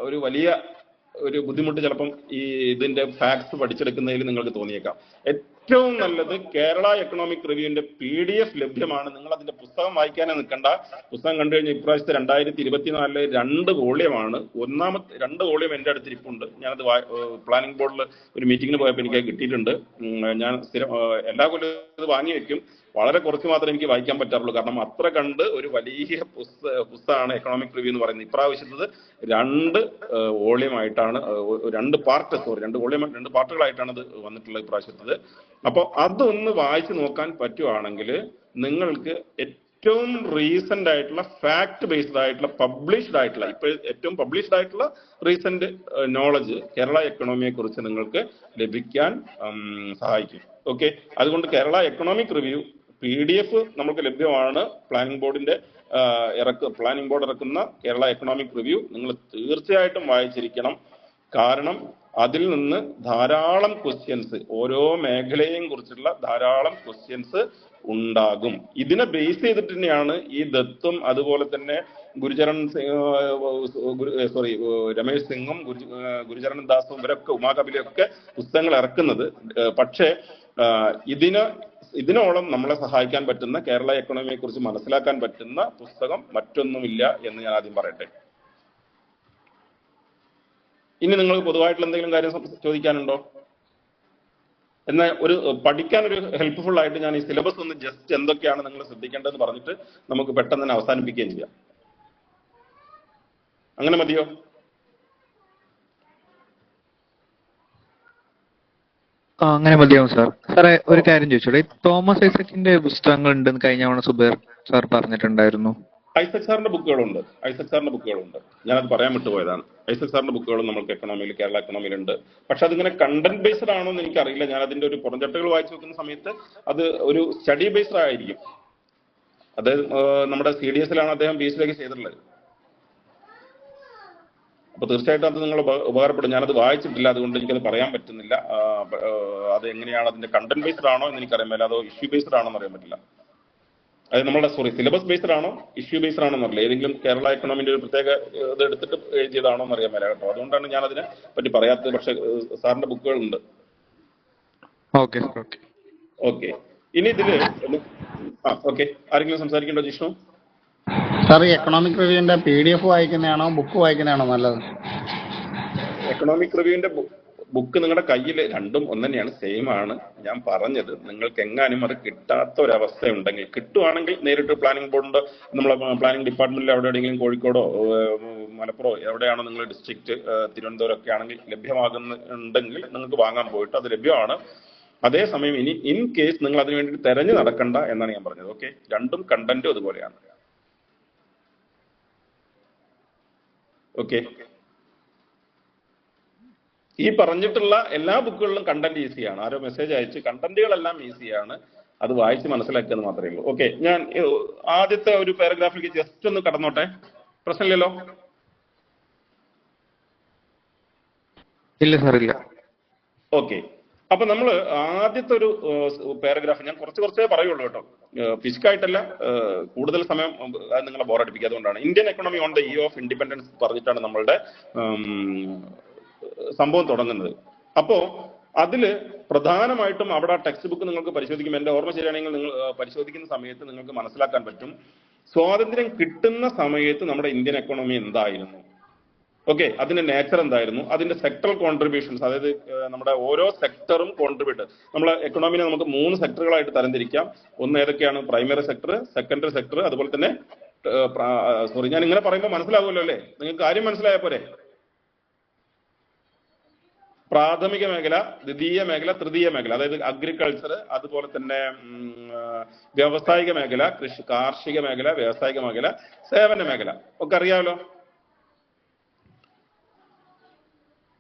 ഒരു വലിയ ഒരു ബുദ്ധിമുട്ട് ചിലപ്പം ഈ ഇതിന്റെ ഫാക്ട്സ് പഠിച്ചെടുക്കുന്നതിൽ നിങ്ങൾക്ക് തോന്നിയേക്കാം. ഏറ്റവും നല്ലത് കേരള എക്കണോമിക് റിവ്യൂവിന്റെ PDF ലഭ്യമാണ്. നിങ്ങൾ അതിന്റെ പുസ്തകം വായിക്കാനേ നിൽക്കണ്ട. പുസ്തകം കണ്ടു കഴിഞ്ഞാൽ ഇപ്രാവശ്യത്തെ 2024 2 വോള്യമാണ്. ഒന്നാമത്തെ 2 വോള്യം എൻ്റെ അടുത്ത് ഇരിപ്പുണ്ട്. ഞാനത് പ്ലാനിംഗ് ബോർഡിൽ ഒരു മീറ്റിങ്ങിന് പോയപ്പോൾ എനിക്ക് കിട്ടിയിട്ടുണ്ട്. ഞാൻ സ്ഥിരം എല്ലാ കൊല്ലം ഇത് വാങ്ങി വെക്കും. വളരെ കുറച്ച് മാത്രമേ എനിക്ക് വായിക്കാൻ പറ്റാറുള്ളൂ. കാരണം അത്ര കണ്ട് ഒരു വലിയ പുസ്തകമാണ് എക്കണോമിക് റിവ്യൂ എന്ന് പറയുന്നത്. ഇപ്രാവശ്യത്തത് 2 വോള്യമായിട്ടാണ്, 2 പാർട്ടുകളായിട്ടാണ് ഇത് വന്നിട്ടുള്ളത് ഇപ്രാവശ്യത്തത്. അപ്പോൾ അതൊന്ന് വായിച്ചു നോക്കാൻ പറ്റുവാണെങ്കിൽ നിങ്ങൾക്ക് ഏറ്റവും റീസെന്റ് ആയിട്ടുള്ള ഫാക്ട് ബേസ്ഡ് ആയിട്ടുള്ള പബ്ലിഷ്ഡ് ആയിട്ടുള്ള, ഇപ്പോൾ ഏറ്റവും പബ്ലിഷ്ഡ് ആയിട്ടുള്ള റീസെന്റ് നോളജ് കേരള എക്കണോമിയെ കുറിച്ച് നിങ്ങൾക്ക് ലഭിക്കാൻ സഹായിക്കും. ഓക്കെ, അതുകൊണ്ട് കേരള എക്കണോമിക് റിവ്യൂ PDF നമുക്ക് ലഭ്യമാണ്. പ്ലാനിംഗ് ബോർഡ് ഇറക്കുന്ന കേരള എക്കണോമിക് റിവ്യൂ നിങ്ങൾ തീർച്ചയായിട്ടും വായിച്ചിരിക്കണം. കാരണം അതിൽ നിന്ന് ധാരാളം ക്വസ്റ്റ്യൻസ്, ഓരോ മേഖലയെയും കുറിച്ചുള്ള ധാരാളം ക്വസ്റ്റ്യൻസ് ഉണ്ടാകും. ഇതിനെ ബേസ് ചെയ്തിട്ട് തന്നെയാണ് ഈ ദത്തും അതുപോലെ തന്നെ രമേശ് സിംഗും ഗുരുചരൺ ദാസും ഇവരൊക്കെ, ഉമാ കപിലയൊക്കെ പുസ്തകങ്ങൾ ഇറക്കുന്നത്. പക്ഷേ ഇതിനോളം നമ്മളെ സഹായിക്കാൻ പറ്റുന്ന, കേരള എക്കണോമിയെ കുറിച്ച് മനസ്സിലാക്കാൻ പറ്റുന്ന പുസ്തകം മറ്റൊന്നുമില്ല എന്ന് ഞാൻ ആദ്യം പറയട്ടെ. ഇനി നിങ്ങൾ പൊതുവായിട്ടുള്ള എന്തെങ്കിലും കാര്യം ചോദിക്കാനുണ്ടോ? എന്നാൽ പഠിക്കാൻ ഒരു ഹെൽപ്ഫുൾ ആയിട്ട് ഞാൻ ഈ സിലബസ് ഒന്ന് ജസ്റ്റ് എന്തൊക്കെയാണ് നിങ്ങൾ ശ്രദ്ധിക്കേണ്ടതെന്ന് പറഞ്ഞിട്ട് നമുക്ക് പെട്ടെന്ന് തന്നെ അവസാനിപ്പിക്കുകയും ചെയ്യാം. അങ്ങനെ മതിയോ? അങ്ങനെ മതിയാവും സാർ. സാറേ ഒരു കാര്യം ചോദിച്ചോളൂ, ഈ തോമസ് ഐസക്കിന്റെ പുസ്തകങ്ങൾ ഉണ്ടെന്ന് കഴിഞ്ഞ തവണ സുബൈർ സാർ പറഞ്ഞിട്ടുണ്ടായിരുന്നു. ഐസക് സാറിന്റെ ബുക്കുകളുണ്ട്. ഞാനത് പറയാൻ വിട്ടുപോയതാണ്. ഐസക് സാറിന്റെ ബുക്കുകളും നമ്മൾക്ക് എക്കണോമിയിൽ, കേരള എക്കണോമിയിലുണ്ട്. പക്ഷെ അതിങ്ങനെ കണ്ടന്റ് ബേസ്ഡ് ആണോ എന്ന് എനിക്കറിയില്ല. ഞാൻ അതിന്റെ ഒരു പുറംചട്ടകൾ വായിച്ചു നോക്കുന്ന സമയത്ത് അത് ഒരു സ്റ്റഡി ബേസ്ഡ് ആയിരിക്കും. അത് നമ്മുടെ CDSലാണ് അദ്ദേഹം BSc ചെയ്തിട്ടുള്ളത്. അപ്പൊ തീർച്ചയായിട്ടും അത് നിങ്ങൾ ഉപകാരപ്പെടും. ഞാനത് വായിച്ചിട്ടില്ല, അതുകൊണ്ട് എനിക്കത് പറയാൻ പറ്റുന്നില്ല. അത് എങ്ങനെയാണ്, അതിന്റെ കണ്ടന്റ് ബേസ്ഡ് ആണോ എന്ന് എനിക്കറിയാൻ പറ്റില്ല, അതോ ഇഷ്യൂ ബേസ്ഡ് ആണോ എന്ന് അറിയാൻ പറ്റില്ല. അത് നമ്മുടെ സിലബസ് ബേസ്ഡ് ആണോ ഇഷ്യൂ ബേസ്ഡ് ആണോ എന്നറിയില്ല. ഏതെങ്കിലും കേരള എക്കണോമിന്റെ ഒരു പ്രത്യേക ഇത് എടുത്തിട്ട് എഴുതിയതാണോ എന്ന് അറിയാൻ പറ്റില്ല കേട്ടോ. അതുകൊണ്ടാണ് ഞാൻ അതിനെ പറ്റി പറയാത്തത്. പക്ഷെ സാറിന്റെ ബുക്കുകളുണ്ട്. Okay sir. ഓക്കെ, ഇനി ഇതില് ഓക്കെ, ആരെങ്കിലും സംസാരിക്കണ്ടോ ജിഷ്ണു? സാർ ഈ എക്കണോമിക് റിവ്യൂവിന്റെ PDF വായിക്കുന്നതാണോ ബുക്ക് വായിക്കുന്നതാണോ നല്ലത്? എക്കണോമിക് റിവ്യൂവിന്റെ ബുക്ക് നിങ്ങളുടെ കയ്യിൽ രണ്ടും ഒന്ന് തന്നെയാണ്, സെയിം ആണ്. ഞാൻ പറഞ്ഞത് നിങ്ങൾക്ക് എങ്ങാനും അത് കിട്ടാത്ത ഒരവസ്ഥ ഉണ്ടെങ്കിൽ, കിട്ടുവാണെങ്കിൽ നേരിട്ട് പ്ലാനിംഗ് ബോർഡിന്റെ, നമ്മളെ പ്ലാനിംഗ് ഡിപ്പാർട്ട്മെന്റിൽ അവിടെ എവിടെയെങ്കിലും കോഴിക്കോടോ മലപ്പുറമോ എവിടെയാണോ നിങ്ങൾ ഡിസ്ട്രിക്ട്, തിരുവനന്തപുരം ഒക്കെ ആണെങ്കിൽ ലഭ്യമാകുന്നുണ്ടെങ്കിൽ നിങ്ങൾക്ക് വാങ്ങാൻ പോയിട്ട് അത് ലഭ്യമാണ്. അതേസമയം ഇനി ഇൻ കേസ് നിങ്ങൾ അതിന് വേണ്ടി തെരഞ്ഞു നടക്കണ്ട എന്നാണ് ഞാൻ പറഞ്ഞത്. ഓക്കെ, രണ്ടും കണ്ടന്റും അതുപോലെയാണ്. ഓക്കെ, ഈ പറഞ്ഞിട്ടുള്ള എല്ലാ ബുക്കുകളിലും കണ്ടന്റ് ഈസിയാണ്. ആരോ മെസ്സേജ് അയച്ച് കണ്ടന്റുകളെല്ലാം ഈസിയാണ്, അത് വായിച്ച് മനസ്സിലാക്കിയെന്ന് മാത്രമേ ഉള്ളൂ. ഓക്കെ, ഞാൻ ആദ്യത്തെ ഒരു പാരഗ്രാഫിലേക്ക് ജസ്റ്റ് ഒന്ന് കടന്നോട്ടെ, പ്രശ്നമില്ലല്ലോ? ഇല്ല സാർ, ഇല്ല. ഓക്കെ, അപ്പൊ നമ്മൾ ആദ്യത്തെ ഒരു പാരഗ്രാഫ് ഞാൻ കുറച്ചേ പറയുള്ളൂ കേട്ടോ, ഫിസിക്കായിട്ടല്ല. കൂടുതൽ സമയം നിങ്ങളെ ബോറടിപ്പിക്കുക. അതുകൊണ്ടാണ് Indian economy on the year of independence പറഞ്ഞിട്ടാണ് നമ്മളുടെ സംഭവം തുടങ്ങുന്നത്. അപ്പോ അതില് പ്രധാനമായിട്ടും അവിടെ ടെക്സ്റ്റ് ബുക്ക് നിങ്ങൾക്ക് പരിശോധിക്കുമ്പോൾ, എന്റെ ഓർമ്മ ശരിയാണെങ്കിൽ നിങ്ങൾ പരിശോധിക്കുന്ന സമയത്ത് നിങ്ങൾക്ക് മനസ്സിലാക്കാൻ പറ്റും, സ്വാതന്ത്ര്യം കിട്ടുന്ന സമയത്ത് നമ്മുടെ ഇന്ത്യൻ എക്കണോമി എന്തായിരുന്നു. ഓക്കെ, അതിന്റെ നേച്ചർ എന്തായിരുന്നു, അതിന്റെ സെക്ടറൽ കോൺട്രിബ്യൂഷൻസ്, അതായത് നമ്മുടെ ഓരോ സെക്ടറും കോൺട്രിബ്യൂട്ട്. നമ്മളെ എക്കണോമിനെ നമുക്ക് 3 സെക്ടറുകളായിട്ട് തരംതിരിക്കാം. ഒന്ന് ഏതൊക്കെയാണ്? പ്രൈമറി സെക്ടർ, സെക്കൻഡറി സെക്ടർ, അതുപോലെ തന്നെ ഞാൻ ഇങ്ങനെ പറയുമ്പോൾ മനസ്സിലാവുമല്ലോ അല്ലേ? നിങ്ങൾക്ക് കാര്യം മനസ്സിലായ പോരെ? പ്രാഥമിക മേഖല, ദ്വിതീയ മേഖല, തൃതീയ മേഖല, അതായത് അഗ്രികൾച്ചർ, അതുപോലെ തന്നെ വ്യാവസായിക മേഖല, കാർഷിക മേഖല, വ്യാവസായിക മേഖല, സേവന മേഖല ഒക്കെ അറിയാമല്ലോ.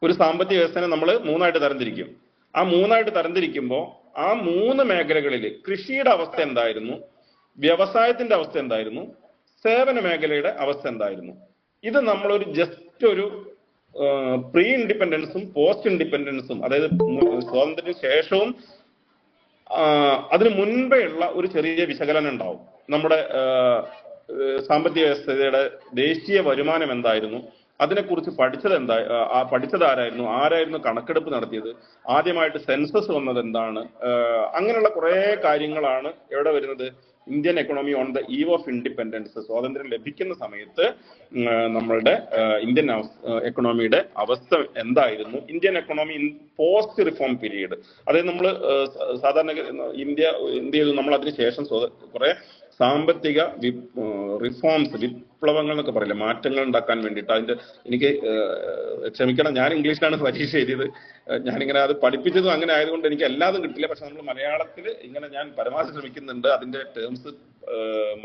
ഒരു സാമ്പത്തിക വ്യവസ്ഥനെ നമ്മൾ 3ആയിട്ട് തരംതിരിക്കും. ആ 3ആയിട്ട് തരംതിരിക്കുമ്പോൾ ആ 3 മേഖലകളിൽ കൃഷിയുടെ അവസ്ഥ എന്തായിരുന്നു, വ്യവസായത്തിന്റെ അവസ്ഥ എന്തായിരുന്നു, സേവന മേഖലയുടെ അവസ്ഥ എന്തായിരുന്നു. ഇത് നമ്മളൊരു ജസ്റ്റ് ഒരു പ്രീ ഇൻഡിപെൻഡൻസും പോസ്റ്റ് ഇൻഡിപെൻഡൻസും, അതായത് സ്വാതന്ത്ര്യത്തിന് ശേഷവും അതിനു മുൻപേ ഉള്ള ഒരു ചെറിയ വിശകലനം ഉണ്ടാവും. നമ്മുടെ സാമ്പത്തിക വ്യവസ്ഥയുടെ ദേശീയ വരുമാനം എന്തായിരുന്നു, അതിനെക്കുറിച്ച് പഠിച്ചത് ആരായിരുന്നു കണക്കെടുപ്പ് നടത്തിയത്, ആദ്യമായിട്ട് സെൻസസ് വന്നത് എന്താണ്, അങ്ങനെയുള്ള കുറെ കാര്യങ്ങളാണ് എവിടെ വരുന്നത്? Indian economy on the eve of independence, സ്വാതന്ത്ര്യം ലഭിക്കുന്ന സമയത്ത് നമ്മളുടെ ഇന്ത്യൻ എക്കണോമിയുടെ അവസ്ഥ എന്തായിരുന്നു, Indian economy in post reform period. അതായത് നമ്മൾ സാധാരണ ഇന്ത്യ ചെയ്തു, നമ്മൾ അതിനുശേഷം കുറെ സാമ്പത്തിക റിഫോംസ്, വിപ്ലവങ്ങൾ എന്നൊക്കെ പറയില്ല, മാറ്റങ്ങൾ ഉണ്ടാക്കാൻ വേണ്ടിയിട്ട്. അതിന്റെ എനിക്ക് ക്ഷമിക്കണം, ഞാൻ ഇംഗ്ലീഷിലാണ് പരീക്ഷ എഴുതിയത്. ഞാനിങ്ങനെ അത് പഠിപ്പിച്ചതും അങ്ങനെ ആയതുകൊണ്ട് എനിക്ക് എല്ലാതും കിട്ടില്ല. പക്ഷെ നമ്മൾ മലയാളത്തിൽ ഇങ്ങനെ ഞാൻ പരമാവധി ശ്രമിക്കുന്നുണ്ട്. അതിന്റെ ടേംസ്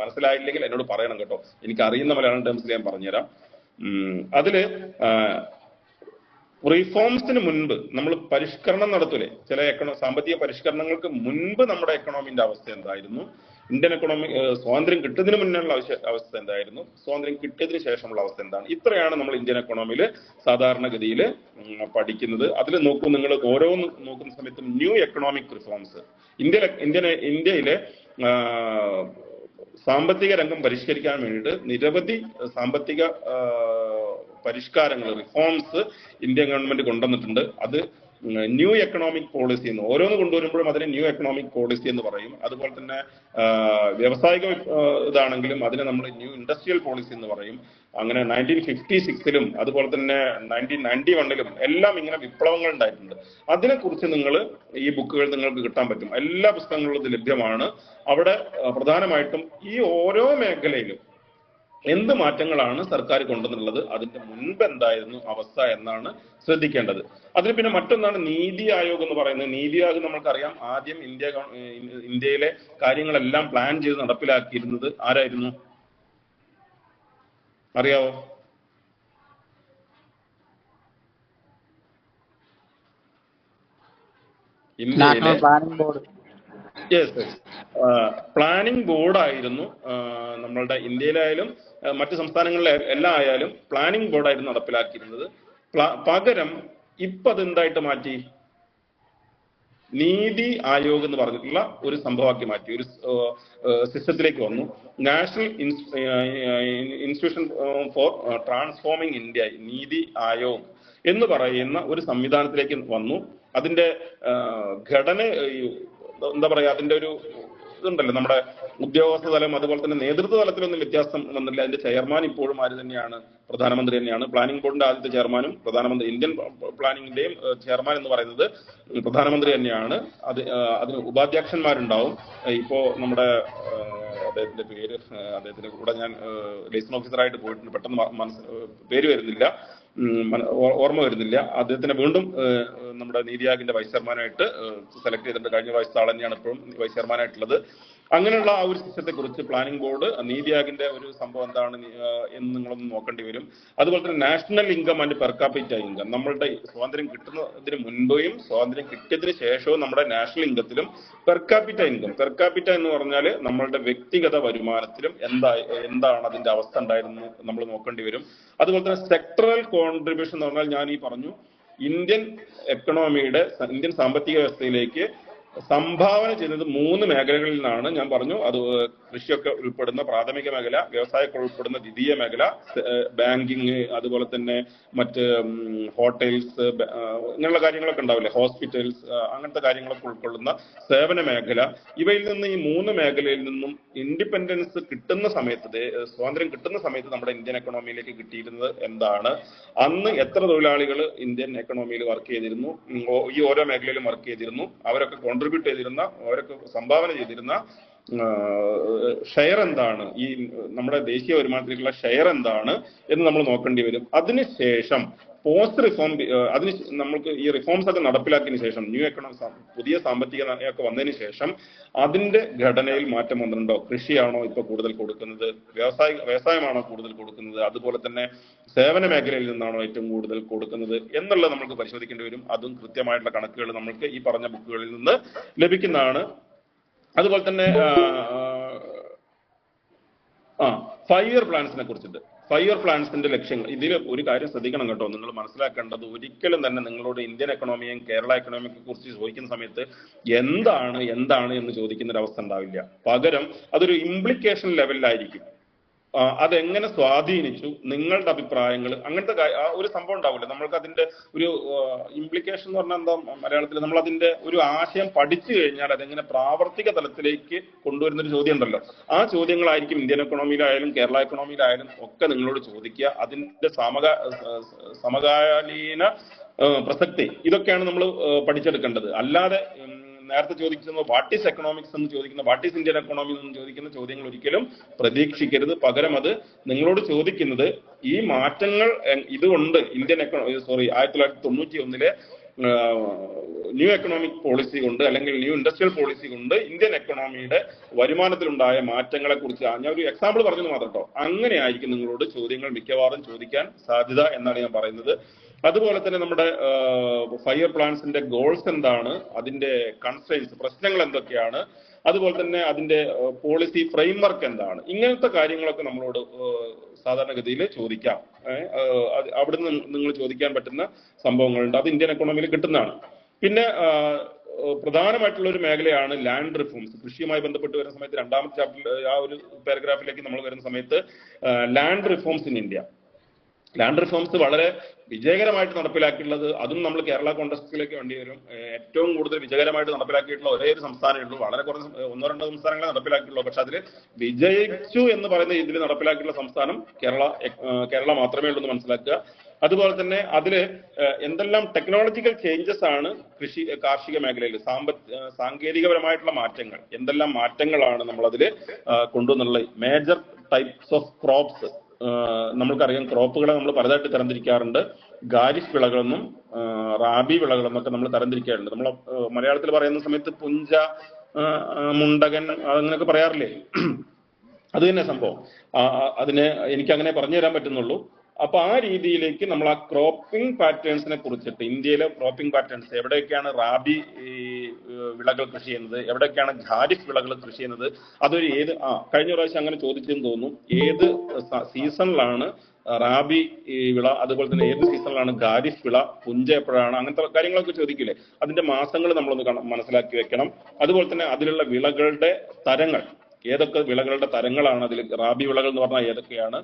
മനസ്സിലായില്ലെങ്കിൽ എന്നോട് പറയണം കേട്ടോ. എനിക്ക് അറിയുന്ന മലയാളം ടേംസിൽ ഞാൻ പറഞ്ഞുതരാം. അതില് റിഫോംസിന് മുൻപ് നമ്മൾ പരിഷ്കരണം നടത്തൂലേ, ചില സാമ്പത്തിക പരിഷ്കരണങ്ങൾക്ക് മുൻപ് നമ്മുടെ എക്കണോമിന്റെ അവസ്ഥ എന്തായിരുന്നു, ഇന്ത്യൻ എക്കണോമി സ്വാതന്ത്ര്യം കിട്ടുന്നതിന് മുന്നുള്ള അവസ്ഥ എന്തായിരുന്നു, സ്വാതന്ത്ര്യം കിട്ടിയതിനു ശേഷമുള്ള അവസ്ഥ എന്താണ്. ഇത്രയാണ് നമ്മൾ ഇന്ത്യൻ എക്കണോമിയിൽ സാധാരണഗതിയിൽ പഠിക്കുന്നത്. അതിൽ നോക്കൂ, നിങ്ങൾ ഓരോന്ന് നോക്കുന്ന സമയത്തും ന്യൂ എക്കണോമിക് റിഫോംസ്, ഇന്ത്യയിലെ സാമ്പത്തിക രംഗം പരിഷ്കരിക്കാൻ വേണ്ടിയിട്ട് നിരവധി സാമ്പത്തിക പരിഷ്കാരങ്ങൾ, റിഫോംസ് ഇന്ത്യൻ ഗവൺമെന്റ് കൊണ്ടുവന്നിട്ടുണ്ട്. അത് ന്യൂ എക്കണോമിക് പോളിസി എന്ന് ഓരോന്ന് കൊണ്ടുവരുമ്പോഴും അതിനെ ന്യൂ എക്കണോമിക് പോളിസി എന്ന് പറയും. അതുപോലെ തന്നെ വ്യാവസായിക ഇതാണെങ്കിലും അതിനെ നമ്മൾ ന്യൂ ഇൻഡസ്ട്രിയൽ പോളിസി എന്ന് പറയും. അങ്ങനെ 1956-ലും അതുപോലെ തന്നെ 1991-ലും എല്ലാം ഇങ്ങനെ വിപ്ലവങ്ങൾ ഉണ്ടായിട്ടുണ്ട്. അതിനെക്കുറിച്ച് നിങ്ങൾ ഈ ബുക്കുകൾ നിങ്ങൾക്ക് കിട്ടാൻ പറ്റും. എല്ലാ പുസ്തകങ്ങളും ഇത് ലഭ്യമാണ്. അവിടെ പ്രധാനമായിട്ടും ഈ ഓരോ മേഖലയിലും എന്ത് മാറ്റങ്ങളാണ് സർക്കാർ കൊണ്ടുവന്നുള്ളത്, അതിന്റെ മുൻപ് എന്തായിരുന്നു അവസ്ഥ എന്നാണ് ശ്രദ്ധിക്കേണ്ടത്. അതിന് പിന്നെ മറ്റൊന്നാണ് നീതി ആയോഗ് എന്ന് പറയുന്നത്. നീതി ആയോഗ് നമ്മൾക്കറിയാം, ആദ്യം ഇന്ത്യയിലെ കാര്യങ്ങളെല്ലാം പ്ലാൻ ചെയ്ത് നടപ്പിലാക്കിയിരുന്നത് ആരായിരുന്നു അറിയാവോ? ഇന്ത്യയിലെ പ്ലാനിംഗ് ബോർഡായിരുന്നു നമ്മളുടെ ഇന്ത്യയിലായാലും മറ്റു സംസ്ഥാനങ്ങളിലെ എല്ലാം ആയാലും പ്ലാനിംഗ് ബോർഡായിരുന്നു നടപ്പിലാക്കിയിരുന്നത്. പകരം ഇപ്പൊ അതെന്തായിട്ട് മാറ്റി? നീതി ആയോഗ് എന്ന് പറഞ്ഞിട്ടുള്ള ഒരു സംഭവമാക്കി മാറ്റി, ഒരു സിസ്റ്റത്തിലേക്ക് വന്നു. National institution for transforming India, NITI Aayog എന്ന് പറയുന്ന ഒരു സംവിധാനത്തിലേക്ക് വന്നു. അതിന്റെ ഘടന എന്താ പറയാ, അതിന്റെ ഒരു ഇതുണ്ടല്ലോ, നമ്മുടെ ഉദ്യോഗസ്ഥ തലം അതുപോലെ തന്നെ നേതൃത്വ തലത്തിലൊന്നും വ്യത്യാസം വന്നില്ല. അതിന്റെ ചെയർമാൻ ഇപ്പോഴും ആര് തന്നെയാണ്? പ്രധാനമന്ത്രി തന്നെയാണ്. പ്ലാനിംഗ് ബോർഡിന്റെ ആദ്യത്തെ ചെയർമാനും പ്രധാനമന്ത്രി, ഇന്ത്യൻ പ്ലാനിംഗിന്റെയും ചെയർമാൻ എന്ന് പറയുന്നത് പ്രധാനമന്ത്രി തന്നെയാണ്. അതിന് ഉപാധ്യക്ഷന്മാരുണ്ടാവും. ഇപ്പോ നമ്മുടെ അദ്ദേഹത്തിന്റെ പേര്, അദ്ദേഹത്തിന്റെ കൂടെ ഞാൻ ലൈസൺ ഓഫീസറായിട്ട് പോയിട്ടുണ്ട്, പെട്ടെന്ന് പേര് വരുന്നില്ല, ഓർമ്മ വരുന്നില്ല. അദ്ദേഹത്തിനെ വീണ്ടും നമ്മുടെ നീതി ആയോഗിന്റെ വൈസ് ചെയർമാനായിട്ട് സെലക്ട് ചെയ്തിട്ടുണ്ട്. കഴിഞ്ഞ വൈസ് ആൾ തന്നെയാണ് ഇപ്പോഴും വൈസ് ചെയർമാനായിട്ടുള്ളത്. അങ്ങനെയുള്ള ആ ഒരു സിസ്റ്റത്തെ കുറിച്ച് പ്ലാനിംഗ് ബോർഡ്, നീതി ആയോഗിന്റെ ഒരു സംഭവം എന്താണ് എന്ന് നിങ്ങളൊന്ന് നോക്കേണ്ടി വരും. അതുപോലെ തന്നെ national income and per capita income, നമ്മളുടെ സ്വാതന്ത്ര്യം കിട്ടുന്നതിന് മുൻപേയും സ്വാതന്ത്ര്യം കിട്ടിയതിന് ശേഷവും നമ്മുടെ നാഷണൽ ഇൻകത്തിലും per capita income, per capita എന്ന് പറഞ്ഞാൽ നമ്മളുടെ വ്യക്തിഗത വരുമാനത്തിലും എന്താണ് അതിന്റെ അവസ്ഥ ഉണ്ടായിരുന്നു നമ്മൾ നോക്കേണ്ടി വരും. അതുപോലെ തന്നെ സെക്ടറൽ കോൺട്രിബ്യൂഷൻ എന്ന് പറഞ്ഞാൽ ഞാൻ ഈ പറഞ്ഞു, ഇന്ത്യൻ എക്കണോമിയുടെ, ഇന്ത്യൻ സാമ്പത്തിക വ്യവസ്ഥയിലേക്ക് സംഭാവന ചെയ്യുന്നത് 3 മേഖലകളിൽ നിന്നാണ്. ഞാൻ പറഞ്ഞു, അത് കൃഷിയൊക്കെ ഉൾപ്പെടുന്ന പ്രാഥമിക മേഖല, വ്യവസായമൊക്കെ ഉൾപ്പെടുന്ന ദ്വിതീയ മേഖല, ബാങ്കിങ്, അതുപോലെ തന്നെ മറ്റ് ഹോട്ടൽസ്, ഇങ്ങനെയുള്ള കാര്യങ്ങളൊക്കെ ഉണ്ടാവില്ലേ, ഹോസ്പിറ്റൽസ്, അങ്ങനത്തെ കാര്യങ്ങളൊക്കെ ഉൾക്കൊള്ളുന്ന സേവന മേഖല. ഇവയിൽ നിന്ന്, ഈ 3 മേഖലയിൽ നിന്നും ഇൻഡിപെൻഡൻസ് കിട്ടുന്ന സമയത്ത്, സ്വാതന്ത്ര്യം കിട്ടുന്ന സമയത്ത് നമ്മുടെ ഇന്ത്യൻ എക്കണോമിയിലേക്ക് കിട്ടിയിരുന്നത് എന്താണ്, അന്ന് എത്ര തൊഴിലാളികൾ ഇന്ത്യൻ എക്കണോമിയിൽ വർക്ക് ചെയ്തിരുന്നു, ഈ ഓരോ മേഖലയിലും വർക്ക് ചെയ്തിരുന്നു, അവരൊക്കെ കോൺട്രിബ്യൂട്ട് ചെയ്തിരുന്ന, അവരൊക്കെ സംഭാവന ചെയ്തിരുന്ന ഷെയർ എന്താണ്, ഈ നമ്മുടെ ദേശീയ വരുമാനത്തിലേക്കുള്ള ഷെയർ എന്താണ് എന്ന് നമ്മൾ നോക്കേണ്ടി വരും. അതിനുശേഷം പോസ്റ്റ് റിഫോം, അതിന് നമ്മൾക്ക് ഈ റിഫോംസ് ഒക്കെ നടപ്പിലാക്കിയതിനു ശേഷം, ന്യൂ എക്കണോമിക്സ്, പുതിയ സാമ്പത്തിക നയമൊക്കെ വന്നതിന് ശേഷം അതിന്റെ ഘടനയിൽ മാറ്റം വന്നിട്ടുണ്ടോ? കൃഷിയാണോ ഇപ്പൊ കൂടുതൽ കൊടുക്കുന്നത്? വ്യവസായമാണോ കൂടുതൽ കൊടുക്കുന്നത്? അതുപോലെ തന്നെ സേവന മേഖലയിൽ നിന്നാണോ ഏറ്റവും കൂടുതൽ കൊടുക്കുന്നത് എന്നുള്ളത് നമുക്ക് പരിശോധിക്കേണ്ടി വരും. അതും കൃത്യമായിട്ടുള്ള കണക്കുകൾ നമ്മൾക്ക് ഈ പറഞ്ഞ ബുക്കുകളിൽ നിന്ന് ലഭിക്കുന്നതാണ്. അതുപോലെ തന്നെ 5 ഇയർ പ്ലാൻസിനെ കുറിച്ചിട്ട്, 5 ഇയർ പ്ലാൻസിന്റെ ലക്ഷ്യങ്ങൾ, ഇതിൽ ഒരു കാര്യം ശ്രദ്ധിക്കണം കേട്ടോ, നിങ്ങൾ മനസ്സിലാക്കേണ്ടത്, ഒരിക്കലും തന്നെ നിങ്ങളോട് ഇന്ത്യൻ എക്കണോമിയെയും കേരള എക്കണോമിയെ കുറിച്ച് ചോദിക്കുന്ന സമയത്ത് എന്താണ് എന്ന് ചോദിക്കുന്ന ഒരു അവസ്ഥ ഉണ്ടാവില്ല. പകരം അതൊരു ഇംപ്ലിക്കേഷൻ ലെവലിലായിരിക്കും. അതെങ്ങനെ സ്വാധീനിച്ചു, നിങ്ങളുടെ അഭിപ്രായങ്ങൾ, അങ്ങനത്തെ ഒരു സംഭവം ഉണ്ടാവില്ല. നമ്മൾക്ക് അതിന്റെ ഒരു ഇംപ്ലിക്കേഷൻ എന്ന് പറഞ്ഞാൽ എന്താ മലയാളത്തിൽ, നമ്മൾ അതിന്റെ ഒരു ആശയം പഠിച്ചു കഴിഞ്ഞാൽ അതെങ്ങനെ പ്രാവർത്തിക തലത്തിലേക്ക് കൊണ്ടുവരുന്നൊരു ചോദ്യം ഉണ്ടല്ലോ, ആ ചോദ്യങ്ങളായിരിക്കും ഇന്ത്യൻ എക്കണോമിയിലായാലും കേരള എക്കണോമിയിലായാലും ഒക്കെ നിങ്ങളോട് ചോദിക്കുക. അതിന്റെ സമകാലീന പ്രസക്തി, ഇതൊക്കെയാണ് നമ്മൾ പഠിച്ചെടുക്കേണ്ടത്. അല്ലാതെ നേരത്തെ ചോദിക്കുന്നത് വാട്ട് ഈസ് എക്കണോമിക്സ് എന്ന് ചോദിക്കുന്ന, വാട്ട് ഈസ് ഇന്ത്യൻ എക്കണോമി എന്ന് ചോദിക്കുന്ന ചോദ്യങ്ങൾ ഒരിക്കലും പ്രതീക്ഷിക്കരുത്. പകരം അത് നിങ്ങളോട് ചോദിക്കുന്നത് ഈ മാറ്റങ്ങൾ ഇതുകൊണ്ട് ഇന്ത്യൻ 1991 ന്യൂ എക്കണോമിക് പോളിസി കൊണ്ട്, അല്ലെങ്കിൽ ന്യൂ ഇൻഡസ്ട്രിയൽ പോളിസി കൊണ്ട് ഇന്ത്യൻ എക്കണോമിയുടെ വരുമാനത്തിലുണ്ടായ മാറ്റങ്ങളെ കുറിച്ച് ഞാൻ ഒരു എക്സാമ്പിൾ പറഞ്ഞത് മാത്രം കേട്ടോ. അങ്ങനെ ആയിരിക്കും നിങ്ങളോട് ചോദ്യങ്ങൾ മിക്കവാറും ചോദിക്കാൻ സാധ്യത എന്നാണ് ഞാൻ പറയുന്നത്. അതുപോലെ തന്നെ നമ്മുടെ 5 ഇയർ പ്ലാൻസിന്റെ ഗോൾസ് എന്താണ്, അതിന്റെ കൺസ്ട്രെയിൻസ്, പ്രശ്നങ്ങൾ എന്തൊക്കെയാണ്, അതുപോലെ തന്നെ അതിന്റെ പോളിസി ഫ്രെയിംവർക്ക് എന്താണ്, ഇങ്ങനത്തെ കാര്യങ്ങളൊക്കെ നമ്മളോട് സാധാരണഗതിയിൽ ചോദിക്കാം. അവിടുന്ന് നിങ്ങൾ ചോദിക്കാൻ പറ്റുന്ന സംഭവങ്ങളുണ്ട്. അത് ഇന്ത്യൻ എക്കണോമിയിൽ കിട്ടുന്നതാണ്. പിന്നെ പ്രധാനമായിട്ടുള്ള ഒരു മേഖലയാണ് ലാൻഡ് റിഫോംസ്. കൃഷിയുമായി ബന്ധപ്പെട്ട് വരുന്ന സമയത്ത് 2ാമത്തെ ചാപ്റ്ററിൽ ആ ഒരു പാരഗ്രാഫിലേക്ക് നമ്മൾ വരുന്ന സമയത്ത് land reforms in India, land reforms വളരെ വിജയകരമായിട്ട് നടപ്പിലാക്കിയിട്ടുള്ളത്, അതും നമ്മൾ കേരള കോൺടെക്സ്റ്റിലേക്ക് വേണ്ടി വരും. ഏറ്റവും കൂടുതൽ വിജയകരമായിട്ട് നടപ്പിലാക്കിയിട്ടുള്ള ഒരേ ഒരു സംസ്ഥാനമേ ഉള്ളൂ. വളരെ കുറച്ച് 1-2 സംസ്ഥാനങ്ങളെ നടപ്പിലാക്കിയിട്ടുള്ളൂ. പക്ഷെ അതിൽ വിജയിച്ചു എന്ന് പറയുന്ന രീതിയിൽ നടപ്പിലാക്കിയിട്ടുള്ള സംസ്ഥാനം കേരള മാത്രമേ ഉള്ളൂ എന്ന് മനസ്സിലാക്കുക. അതുപോലെ തന്നെ അതിൽ എന്തെല്ലാം ടെക്നോളജിക്കൽ ചേഞ്ചസ് ആണ് കാർഷിക മേഖലയിൽ, സാങ്കേതികപരമായിട്ടുള്ള മാറ്റങ്ങൾ, എന്തെല്ലാം മാറ്റങ്ങളാണ് നമ്മൾ അതിൽ കൊണ്ടുവന്നുള്ള മേജർ ടൈപ്സ് ഓഫ് ക്രോപ്സ്. നമ്മൾക്കറിയാം ക്രോപ്പുകളെ നമ്മൾ പലതായിട്ട് തരംതിരിക്കാറുണ്ട്. ഖാരിഫ് വിളകളെന്നും റാബി വിളകളെന്നൊക്കെ നമ്മൾ തരംതിരിക്കാറുണ്ട്. നമ്മൾ മലയാളത്തിൽ പറയുന്ന സമയത്ത് പുഞ്ച, മുണ്ടകൻ അങ്ങനെയൊക്കെ പറയാറില്ലേ? അത് തന്നെ സംഭവം. അതിന് എനിക്ക് അങ്ങനെ പറഞ്ഞു തരാൻ പറ്റുന്നുള്ളൂ. അപ്പൊ ആ രീതിയിലേക്ക് നമ്മൾ ആ ക്രോപ്പിംഗ് പാറ്റേൺസിനെ കുറിച്ചിട്ട്, ഇന്ത്യയിലെ ക്രോപ്പിംഗ് പാറ്റേൺസ്, എവിടെയൊക്കെയാണ് റാബി വിളകൾ കൃഷി ചെയ്യുന്നത്, എവിടെയൊക്കെയാണ് ഖാരിഫ് വിളകൾ കൃഷി ചെയ്യുന്നത്, അതൊരു കഴിഞ്ഞ പ്രാവശ്യം അങ്ങനെ ചോദിച്ചെന്ന് തോന്നുന്നു, ഏത് സീസണിലാണ് റാബി വിള, അതുപോലെ തന്നെ ഏത് സീസണിലാണ് ഖാരിഫ് വിള, പുഞ്ച എപ്പോഴാണ്, അങ്ങനത്തെ കാര്യങ്ങളൊക്കെ ചോദിക്കില്ലേ? അതിന്റെ മാസങ്ങൾ നമ്മളൊന്ന് മനസ്സിലാക്കി വെക്കണം. അതുപോലെ തന്നെ അതിലുള്ള വിളകളുടെ തരങ്ങൾ, ഏതൊക്കെ വിളകളുടെ തരങ്ങളാണ് അതിൽ, റാബി വിളകൾ എന്ന് പറഞ്ഞാൽ ഏതൊക്കെയാണ്,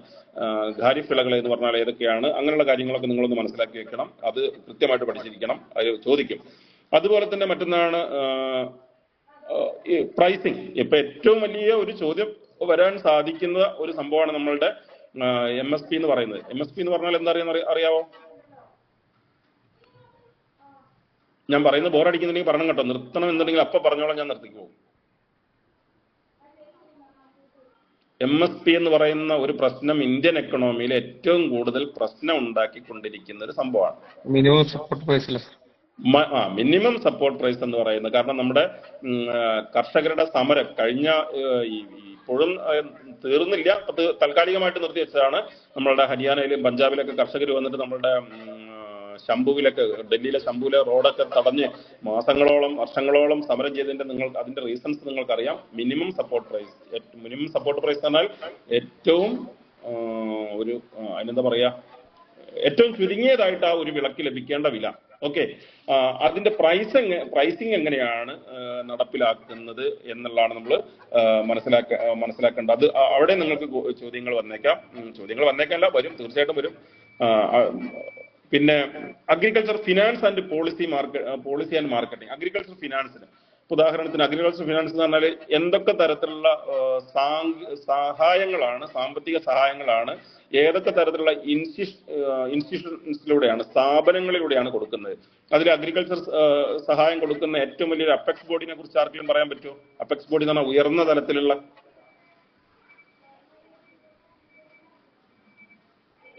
ഖാരിഫ് വിളകൾ എന്ന് പറഞ്ഞാൽ ഏതൊക്കെയാണ്, അങ്ങനെയുള്ള കാര്യങ്ങളൊക്കെ നിങ്ങളൊന്ന് മനസ്സിലാക്കി വെക്കണം. അത് കൃത്യമായിട്ട് പഠിച്ചിരിക്കണം, അത് ചോദിക്കും. അതുപോലെ തന്നെ മറ്റൊന്നാണ് പ്രൈസിങ്. ഇപ്പൊ ഏറ്റവും വലിയ ഒരു ചോദ്യം വരാൻ സാധിക്കുന്ന ഒരു സംഭവമാണ് നമ്മളുടെ MSP എന്ന് പറയുന്നത്. MSP എന്ന് പറഞ്ഞാൽ എന്താ അറിയാവോ? ഞാൻ പറയുന്നത് ബോറടിക്കുന്നുണ്ടെങ്കിൽ പറയണം കേട്ടോ. നിർത്തണം എന്നുണ്ടെങ്കിൽ അപ്പൊ പറഞ്ഞോളാം, ഞാൻ നിർത്തിക്കോ. MSP എന്ന് പറയുന്ന ഒരു പ്രശ്നം ഇന്ത്യൻ എക്കണോമിയിൽ ഏറ്റവും കൂടുതൽ പ്രശ്നം ഉണ്ടാക്കിക്കൊണ്ടിരിക്കുന്ന ഒരു സംഭവമാണ്. Minimum support price. Minimum support price എന്ന് പറയുന്നത്. കാരണം നമ്മുടെ കർഷകരുടെ സമരം കഴിഞ്ഞ ഇപ്പോഴും തീർന്നില്ല, അത് താൽക്കാലികമായിട്ട് നിർത്തി വെച്ചതാണ്. നമ്മളുടെ ഹരിയാനയിലും പഞ്ചാബിലൊക്കെ കർഷകർ വന്നിട്ട് നമ്മളുടെ ശംഭുവിലൊക്കെ, ഡൽഹിയിലെ ശംഭുവിലെ റോഡൊക്കെ തടഞ്ഞ് മാസങ്ങളോളം വർഷങ്ങളോളം സമരം ചെയ്തതിന്റെ അതിന്റെ റീസൺസ് നിങ്ങൾക്കറിയാം. Minimum support price. Minimum support price എന്നാൽ ഏറ്റവും അതിനെന്താ പറയാ, ഏറ്റവും ചുരുങ്ങിയതായിട്ട് ആ ഒരു വിളക്ക് ലഭിക്കേണ്ട വില. ഓക്കെ, അതിന്റെ പ്രൈസിങ് എങ്ങനെയാണ് നടപ്പിലാക്കുന്നത് എന്നുള്ളതാണ് നമ്മൾ മനസ്സിലാക്കേണ്ടത്. അത് അവിടെ നിങ്ങൾക്ക് ചോദ്യങ്ങൾ വന്നേക്കല്ല, വരും, തീർച്ചയായിട്ടും വരും. പിന്നെ agriculture finance and policy and marketing. Agriculture ഫിനാൻസിന് ഉദാഹരണത്തിന്, അഗ്രികൾച്ചർ ഫിനാൻസ് എന്ന് പറഞ്ഞാൽ എന്തൊക്കെ തരത്തിലുള്ള സഹായങ്ങളാണ്, സാമ്പത്തിക സഹായങ്ങളാണ്, ഏതൊക്കെ തരത്തിലുള്ള ഇൻസ്റ്റിറ്റ്യൂഷൻസിലൂടെയാണ്, സ്ഥാപനങ്ങളിലൂടെയാണ് കൊടുക്കുന്നത്. അതിൽ അഗ്രികൾച്ചർ സഹായം കൊടുക്കുന്ന ഏറ്റവും വലിയൊരു അപ്പെക്സ് ബോഡിനെ കുറിച്ച് ആർക്കെങ്കിലും പറയാൻ പറ്റുമോ? അപ്പെക്സ് ബോഡി എന്ന് പറഞ്ഞാൽ ഉയർന്ന തലത്തിലുള്ള,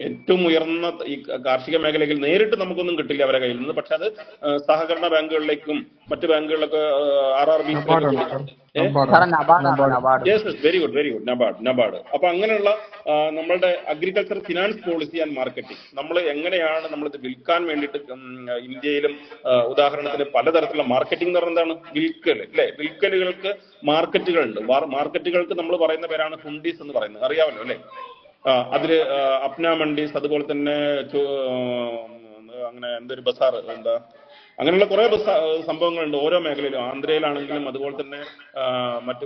ഏറ്റവും ഉയർന്ന ഈ കാർഷിക മേഖലയിൽ നേരിട്ട് നമുക്കൊന്നും കിട്ടില്ല അവരെ കയ്യിൽ നിന്ന്. പക്ഷെ അത് സഹകരണ ബാങ്കുകളിലേക്കും മറ്റു ബാങ്കുകളിലൊക്കെ RRB, വെരി ഗുഡ്, നബാർഡ്. അപ്പൊ അങ്ങനെയുള്ള നമ്മളുടെ agriculture finance policy and marketing, നമ്മൾ എങ്ങനെയാണ് നമ്മളിത് വിൽക്കാൻ വേണ്ടിയിട്ട് ഇന്ത്യയിലും ഉദാഹരണത്തിന് പലതരത്തിലുള്ള മാർക്കറ്റിംഗ് എന്ന് പറഞ്ഞാൽ എന്താണ്? വിൽക്കൽ അല്ലെ? വിൽക്കലുകൾക്ക് മാർക്കറ്റുകളുണ്ട്. മാർക്കറ്റുകൾക്ക് നമ്മൾ പറയുന്ന പേരാണ് ഹുണ്ടീസ് എന്ന് പറയുന്നത്, അറിയാമല്ലോ അല്ലെ? അതില് അപ്ന മണ്ടീസ്, അതുപോലെ തന്നെ അങ്ങനെ എന്തൊരു ബസാർ, അങ്ങനെയുള്ള കുറെ സംഭവങ്ങളുണ്ട് ഓരോ മേഖലയിലും. ആന്ധ്രയിലാണെങ്കിലും അതുപോലെ തന്നെ മറ്റു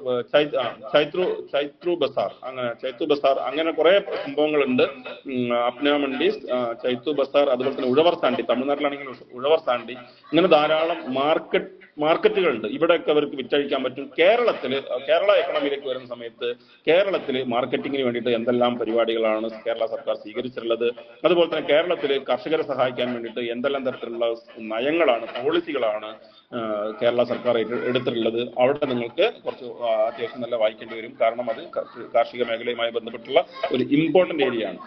ചൈത്രു ബസാർ, അങ്ങനെ കുറെ സംഭവങ്ങളുണ്ട്. അപ്ന മണ്ടീസ്, ചൈത്രു ബസാർ, അതുപോലെ തന്നെ ഉഴവർ സാണ്ടി, തമിഴ്നാട്ടിലാണെങ്കിൽ ഉഴവർ സാണ്ടി, ഇങ്ങനെ ധാരാളം മാർക്കറ്റുകളുണ്ട്. ഇവിടെയൊക്കെ അവർക്ക് വിറ്റഴിക്കാൻ പറ്റും. കേരള എക്കണോമിയിലേക്ക് വരുന്ന സമയത്ത് കേരളത്തിൽ മാർക്കറ്റിങ്ങിന് വേണ്ടിയിട്ട് എന്തെല്ലാം പരിപാടികളാണ് കേരള സർക്കാർ സ്വീകരിച്ചിട്ടുള്ളത്, അതുപോലെ തന്നെ കേരളത്തിൽ കർഷകരെ സഹായിക്കാൻ വേണ്ടിയിട്ട് എന്തെല്ലാം തരത്തിലുള്ള നയങ്ങളാണ്, പോളിസികളാണ് കേരള സർക്കാർ എടുത്തിട്ടുള്ളത്. അവിടെ നിങ്ങൾക്ക് കുറച്ച് അത്യാവശ്യം നല്ല വായിക്കേണ്ടി വരും. കാരണം അത് കാർഷിക മേഖലയുമായി ബന്ധപ്പെട്ടുള്ള ഒരു ഇമ്പോർട്ടന്റ് ഏരിയ ആണ്.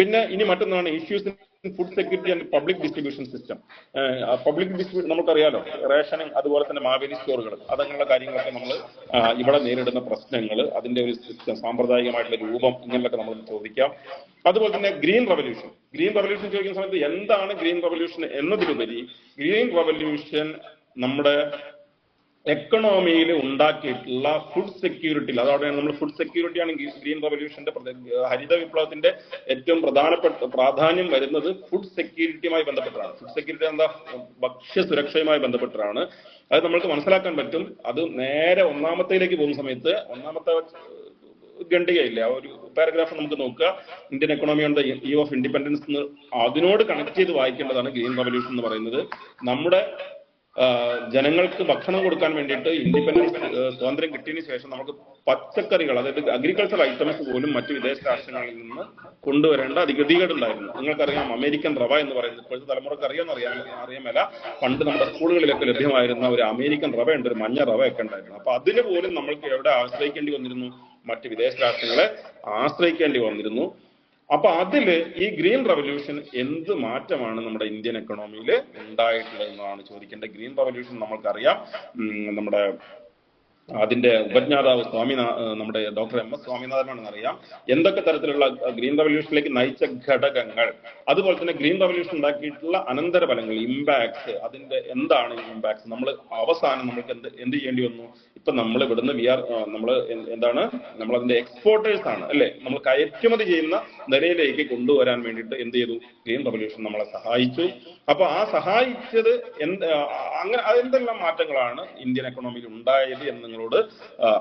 പിന്നെ ഇനി മറ്റൊന്നാണ് issues in food security and public distribution system. Public distribution നമുക്കറിയാലോ, റേഷനിങ്, അതുപോലെ തന്നെ മാവേലി സ്റ്റോറുകൾ, അതങ്ങനെയുള്ള കാര്യങ്ങളൊക്കെ നമ്മൾ ഇവിടെ നേരിടുന്ന പ്രശ്നങ്ങൾ, അതിന്റെ ഒരു സിസ്റ്റം, സാമ്പ്രദായികമായിട്ടുള്ള രൂപം, ഇങ്ങനെയൊക്കെ നമ്മൾ ചോദിക്കാം. അതുപോലെ തന്നെ ഗ്രീൻ റവല്യൂഷൻ ചോദിക്കുന്ന സമയത്ത് എന്താണ് ഗ്രീൻ റവല്യൂഷൻ എന്നതിലുപരി, ഗ്രീൻ റവല്യൂഷൻ നമ്മുടെ എക്കണോമിയിൽ ഉണ്ടാക്കിയിട്ടുള്ള ഫുഡ് സെക്യൂരിറ്റിയിൽ, അതോടെയാണ് നമ്മൾ ഫുഡ് സെക്യൂരിറ്റിയാണ് ഗ്രീൻ റവല്യൂഷന്റെ, ഹരിത വിപ്ലവത്തിന്റെ ഏറ്റവും പ്രാധാന്യം വരുന്നത് ഫുഡ് സെക്യൂരിറ്റിയുമായി ബന്ധപ്പെട്ടാണ്. ഫുഡ് സെക്യൂരിറ്റി എന്താ? ഭക്ഷ്യസുരക്ഷയുമായി ബന്ധപ്പെട്ടാണ്. അത് നമ്മൾക്ക് മനസ്സിലാക്കാൻ പറ്റും. അത് നേരെ ഒന്നാമത്തേലേക്ക് പോകുന്ന സമയത്ത്, ഒന്നാമത്തെ ഖണ്ഡികയില്ല, ഒരു പാരഗ്രാഫ് നമുക്ക് നോക്കുക, Indian economy on the eve of independence എന്ന്, അതിനോട് കണക്ട് ചെയ്ത് വായിക്കേണ്ടതാണ് ഗ്രീൻ റവല്യൂഷൻ എന്ന് പറയുന്നത്. നമ്മുടെ ജനങ്ങൾക്ക് ഭക്ഷണം കൊടുക്കാൻ വേണ്ടിയിട്ട് ഇൻഡിപെൻഡൻസ്, സ്വാതന്ത്ര്യം കിട്ടിയതിനു ശേഷം നമുക്ക് പച്ചക്കറികൾ, അതായത് അഗ്രികൾച്ചർ ഐറ്റംസ് പോലും മറ്റു വിദേശ രാഷ്ട്രങ്ങളിൽ നിന്ന് കൊണ്ടുവരേണ്ട ഗതികേടുണ്ടായിരുന്നു. നിങ്ങൾക്കറിയാം അമേരിക്കൻ റവ എന്ന് പറയുന്നത്, ഇപ്പോഴത്തെ തലമുറക്ക് അറിയാമല്ല, പണ്ട് നമ്മുടെ സ്കൂളുകളിലൊക്കെ ലഭ്യമായിരുന്ന ഒരു അമേരിക്കൻ റവ ഉണ്ട്, ഒരു മഞ്ഞ റവ ഒക്കെ ഉണ്ടായിരുന്നു. അപ്പൊ അതിന് പോലും നമ്മൾക്ക് എവിടെ ആശ്രയിക്കേണ്ടി വന്നിരുന്നു? മറ്റ് വിദേശ രാഷ്ട്രങ്ങളെ ആശ്രയിക്കേണ്ടി വന്നിരുന്നു. അപ്പൊ അതില് ഈ ഗ്രീൻ റവല്യൂഷൻ എന്ത് മാറ്റമാണ് നമ്മുടെ ഇന്ത്യൻ എക്കണോമിയിൽ ഉണ്ടായിട്ടുള്ളതെന്നാണ് ചോദിക്കേണ്ടത്. ഗ്രീൻ റവല്യൂഷൻ നമ്മൾക്കറിയാം, നമ്മുടെ അതിന്റെ ഉപജ്ഞാതാവ് നമ്മുടെ ഡോക്ടർ എം എസ് സ്വാമിനാഥനാണെന്ന് അറിയാം. എന്തൊക്കെ തരത്തിലുള്ള ഗ്രീൻ റവല്യൂഷനിലേക്ക് നയിച്ച ഘടകങ്ങൾ, അതുപോലെ തന്നെ ഗ്രീൻ റവല്യൂഷൻ ഉണ്ടാക്കിയിട്ടുള്ള അനന്തരഫലങ്ങൾ, ഇമ്പാക്ട്സ്, അതിന്റെ എന്താണ് ഇമ്പാക്ട്സ്, നമ്മൾ അവസാനം നമുക്ക് എന്ത് ചെയ്യേണ്ടി വന്നു. ഇപ്പൊ നമ്മൾ ഇവിടുന്ന് നമ്മൾ അതിന്റെ എക്സ്പോർട്ടേഴ്സ് ആണ് അല്ലെ, നമ്മൾ കയറ്റുമതി ചെയ്യുന്ന നിലയിലേക്ക് കൊണ്ടുവരാൻ വേണ്ടിയിട്ട് എന്ത് ചെയ്തു, ഗ്രീൻ റവല്യൂഷൻ നമ്മളെ സഹായിച്ചു. അപ്പൊ ആ സഹായിച്ചത് അങ്ങനെ അതെന്തെല്ലാം മാറ്റങ്ങളാണ് ഇന്ത്യൻ എക്കണോമിയിൽ ഉണ്ടായത് എന്ന് നിങ്ങളോട്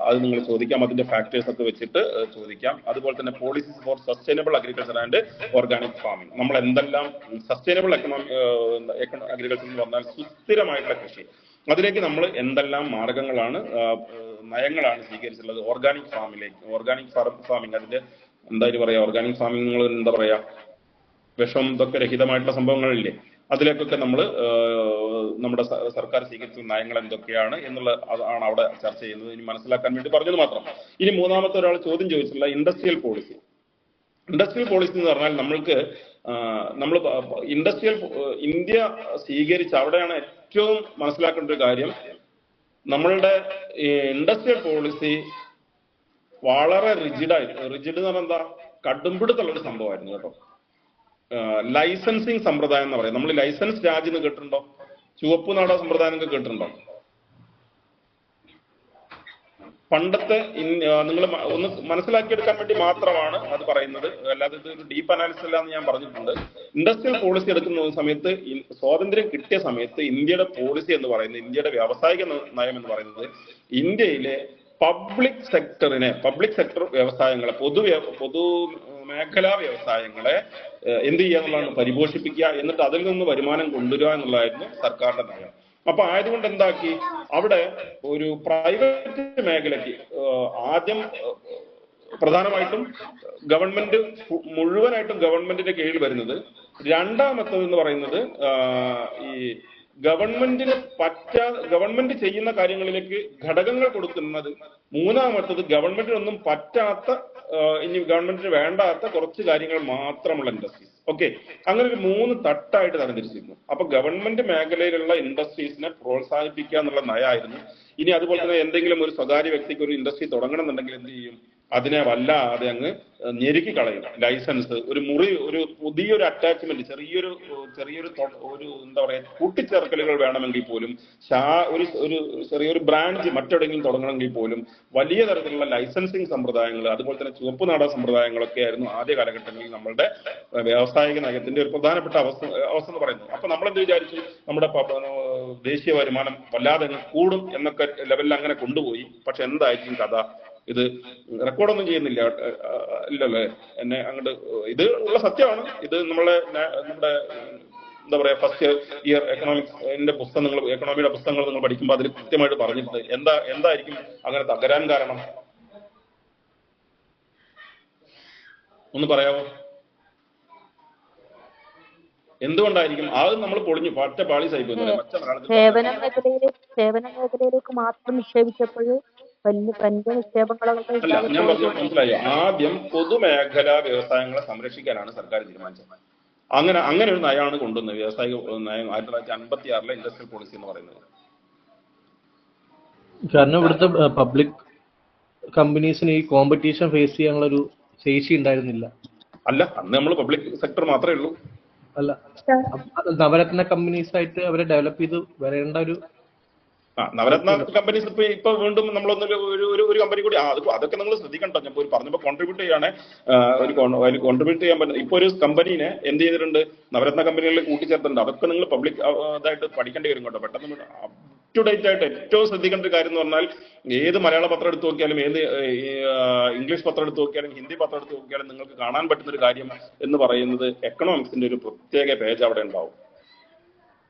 അത് നിങ്ങൾ ചോദിക്കാം. അതിന്റെ ഫാക്ടേഴ്സ് ഒക്കെ വെച്ചിട്ട് ചോദിക്കാം. അതുപോലെ തന്നെ policies four sustainable agriculture and organic farming, നമ്മൾ എന്തെല്ലാം സസ്റ്റൈനബിൾ അഗ്രികൾച്ചർ എന്ന് പറഞ്ഞാൽ സുസ്ഥിരമായിട്ടുള്ള കൃഷി, അതിലേക്ക് നമ്മൾ എന്തെല്ലാം മാർഗങ്ങളാണ് നയങ്ങളാണ് സ്വീകരിച്ചിട്ടുള്ളത്. ഓർഗാനിക് ഫാമിംഗ് അതിന്റെ എന്തായാലും പറയാ, ഓർഗാനിക് ഫാമിംഗ് നിങ്ങൾ എന്താ പറയാ, വിഷം ഇതൊക്കെ രഹിതമായിട്ടുള്ള സംഭവങ്ങളില്ലേ, അതിലേക്കൊക്കെ നമ്മൾ നമ്മുടെ സർക്കാർ സ്വീകരിച്ച നയങ്ങൾ എന്തൊക്കെയാണ് എന്നുള്ള അതാണ് അവിടെ ചർച്ച ചെയ്യുന്നത്. ഇനി മനസ്സിലാക്കാൻ വേണ്ടി പറഞ്ഞത് മാത്രം. ഇനി മൂന്നാമത്തെ ഒരാൾ ചോദ്യം ചോദിച്ചിട്ടുള്ള ഇൻഡസ്ട്രിയൽ പോളിസി എന്ന് പറഞ്ഞാൽ നമ്മൾ ഇന്ത്യ സ്വീകരിച്ച, അവിടെയാണ് ഏറ്റവും മനസ്സിലാക്കേണ്ട ഒരു കാര്യം, നമ്മളുടെ ഇൻഡസ്ട്രിയൽ പോളിസി വളരെ റിജിഡ് എന്ന് പറഞ്ഞാൽ എന്താ, കടുംപിടുത്തുള്ള ഒരു സംഭവമായിരുന്നു കേട്ടോ. ലൈസൻസിങ് സമ്പ്രദായം എന്ന് പറയാം. നമ്മൾ ലൈസൻസ് രാജ് എന്ന് കേട്ടിട്ടുണ്ടോ? ചുവപ്പ് നാട സമ്പ്രദായം ഒക്കെ കേട്ടിട്ടുണ്ടോ? പണ്ടത്തെ നിങ്ങൾ ഒന്ന് മനസ്സിലാക്കിയെടുക്കാൻ വേണ്ടി മാത്രമാണ് അത് പറയുന്നത്, അല്ലാതെ ഇത് ഒരു ഡീപ്പ് അനാലിസിസ് അല്ല എന്ന് ഞാൻ പറഞ്ഞിട്ടുണ്ട്. ഇൻഡസ്ട്രിയൽ പോളിസി എടുക്കുന്ന സമയത്ത്, സ്വാതന്ത്ര്യം കിട്ടിയ സമയത്ത് ഇന്ത്യയുടെ പോളിസി എന്ന് പറയുന്നത്, ഇന്ത്യയുടെ വ്യാവസായിക നയം എന്ന് പറയുന്നത്, ഇന്ത്യയിലെ പബ്ലിക് സെക്ടർ വ്യവസായങ്ങളെ, പൊതുമേഖലാ വ്യവസായങ്ങളെ എന്ത് ചെയ്യുക എന്നുള്ളതാണ്, പരിപോഷിപ്പിക്കുക, എന്നിട്ട് അതിൽ നിന്ന് വരുമാനം കൊണ്ടുവരിക എന്നുള്ളതായിരുന്നു സർക്കാരിന്റെ നയം. അപ്പൊ ആയതുകൊണ്ട് എന്താക്കി, അവിടെ ഒരു പ്രൈവറ്റ് മേഖലയ്ക്ക് ആദ്യം പ്രധാനമായിട്ടും ഗവൺമെന്റ് മുഴുവനായിട്ടും ഗവൺമെന്റിന്റെ കീഴിൽ വരുന്നത്. രണ്ടാമത്തത് എന്ന് പറയുന്നത് ഈ ഗവൺമെന്റ് ചെയ്യുന്ന കാര്യങ്ങളിലേക്ക് ഘടകങ്ങൾ കൊടുക്കുന്നത്. മൂന്നാമത്തത് ഗവൺമെന്റിനൊന്നും പറ്റാത്ത, ഇനി ഗവൺമെന്റിന് വേണ്ടാത്ത കുറച്ച് കാര്യങ്ങൾ മാത്രമുള്ള ഇൻഡസ്ട്രീസ്. ഓക്കെ, അങ്ങനെ ഒരു 3 തട്ടായിട്ട് തരംതിരിച്ചിരുന്നു. അപ്പൊ ഗവൺമെന്റ് മേഖലയിലുള്ള ഇൻഡസ്ട്രീസിനെ പ്രോത്സാഹിപ്പിക്കുക എന്നുള്ള നയമായിരുന്നു. ഇനി അതുപോലെ തന്നെ എന്തെങ്കിലും ഒരു സ്വകാര്യ വ്യക്തിക്ക് ഒരു ഇൻഡസ്ട്രി തുടങ്ങണം എന്നുണ്ടെങ്കിൽ എന്ത് ചെയ്യും, അതിനെ വല്ലാതെ അങ്ങ് ഞെരുക്കി കളയും. ലൈസൻസ്, ഒരു പുതിയൊരു അറ്റാച്ച്മെന്റ്, ചെറിയൊരു എന്താ പറയാ, കൂട്ടിച്ചേർക്കലുകൾ വേണമെങ്കിൽ പോലും, ഒരു ചെറിയൊരു ബ്രാഞ്ച് മറ്റെവിടെയെങ്കിലും തുടങ്ങണമെങ്കിൽ പോലും വലിയ തരത്തിലുള്ള ലൈസൻസിങ് സമ്പ്രദായങ്ങൾ, അതുപോലെ തന്നെ ചുവപ്പ് നാട സമ്പ്രദായങ്ങളൊക്കെ ആയിരുന്നു ആദ്യ കാലഘട്ടങ്ങളിൽ നമ്മളുടെ വ്യാവസായിക നയത്തിന്റെ ഒരു പ്രധാനപ്പെട്ട അവസ്ഥ എന്ന് പറയുന്നത്. അപ്പൊ നമ്മളെന്ത് വിചാരിച്ചു, നമ്മുടെ ദേശീയ വരുമാനം വല്ലാതെ കൂടും എന്നൊക്കെ ലെവലിൽ അങ്ങനെ കൊണ്ടുപോയി. പക്ഷെ എന്തായിരിക്കും കഥ, ഇത് റെക്കോർഡൊന്നും ചെയ്യുന്നില്ല ഇല്ലല്ലേ എന്നെ അങ്ങോട്ട്, ഇത് ഉള്ള സത്യമാണ്. ഇത് നമ്മുടെ എന്താ പറയാ, ഫസ്റ്റ് ഇയർ എക്കണോമിക്സിന്റെ എക്കണോമിയുടെ പുസ്തകങ്ങൾ നിങ്ങൾ പഠിക്കുമ്പോൾ അതിൽ കൃത്യമായിട്ട് പറഞ്ഞിട്ടുണ്ട്. എന്തായിരിക്കും അങ്ങനെ തകരാൻ കാരണം, ഒന്ന് പറയാമോ? എന്തുകൊണ്ടായിരിക്കും അത് നമ്മൾ പൊളിഞ്ഞു പറ്റ പാളീസായി പോയി? സേവന മേഖലയിലേക്ക് മാത്രം നിക്ഷേപിച്ചപ്പോൾ അല്ല, ഞാൻ പറഞ്ഞു മനസ്സിലായോ? ആദ്യം പൊതുമേഖലാ വ്യവസായങ്ങളെ സംരക്ഷിക്കാനാണ് സർക്കാർ തീരുമാനിച്ചത്. അങ്ങനെ ഒരു നയമാണ് കൊണ്ടുവന്നത്, വ്യവസായിക നയം 1956 ഇൻഡസ്ട്രിയൽ പോളിസി എന്ന് പറയുന്നത്. കാരണം ഇവിടുത്തെ പബ്ലിക് കമ്പനീസിന് ഈ കോമ്പറ്റീഷൻ ഫേസ് ചെയ്യാനുള്ള ഒരു ശേഷി ഉണ്ടായിരുന്നില്ല. അല്ല, അന്ന് നമ്മൾ പബ്ലിക് സെക്ടർ മാത്രമേ ഉള്ളൂ. അല്ല, നവരത്ന കമ്പനീസ് ആയിട്ട് അവരെ ഡെവലപ്പ് ചെയ്ത് വരേണ്ട ഒരു നവരത്ന കമ്പനീസ് ഇപ്പൊ വീണ്ടും നമ്മളൊന്ന് ഒരു കമ്പനി കൂടി, അതൊക്കെ നിങ്ങൾ ശ്രദ്ധിക്കണ്ടോ. ഞാൻ പറഞ്ഞപ്പോ കോൺട്രിബ്യൂട്ട് ചെയ്യാണ്, കോൺട്രിബ്യൂട്ട് ചെയ്യാൻ പറ്റും. ഇപ്പൊ ഒരു കമ്പനീനെ എന്ത് ചെയ്തിട്ടുണ്ട്, നവരത്ന കമ്പനികളിൽ കൂട്ടിച്ചേർത്തിട്ടുണ്ട്. അതൊക്കെ നിങ്ങൾ പബ്ലിക് ഇതായിട്ട് പഠിക്കേണ്ടി വരും കേട്ടോ. പെട്ടെന്ന് അപ് ടു ഡേറ്റ് ആയിട്ട് ഏറ്റവും ശ്രദ്ധിക്കേണ്ട ഒരു കാര്യം എന്ന് പറഞ്ഞാൽ, ഏത് മലയാള പത്രം എടുത്ത് നോക്കിയാലും, ഏത് ഇംഗ്ലീഷ് പത്രം എടുത്ത് നോക്കിയാലും, ഹിന്ദി പത്രം എടുത്ത് നോക്കിയാലും നിങ്ങൾക്ക് കാണാൻ പറ്റുന്ന ഒരു കാര്യം എന്ന് പറയുന്നത്, എക്കണോമിക്സിന്റെ ഒരു പ്രത്യേക പേജ് അവിടെ ഉണ്ടാവും.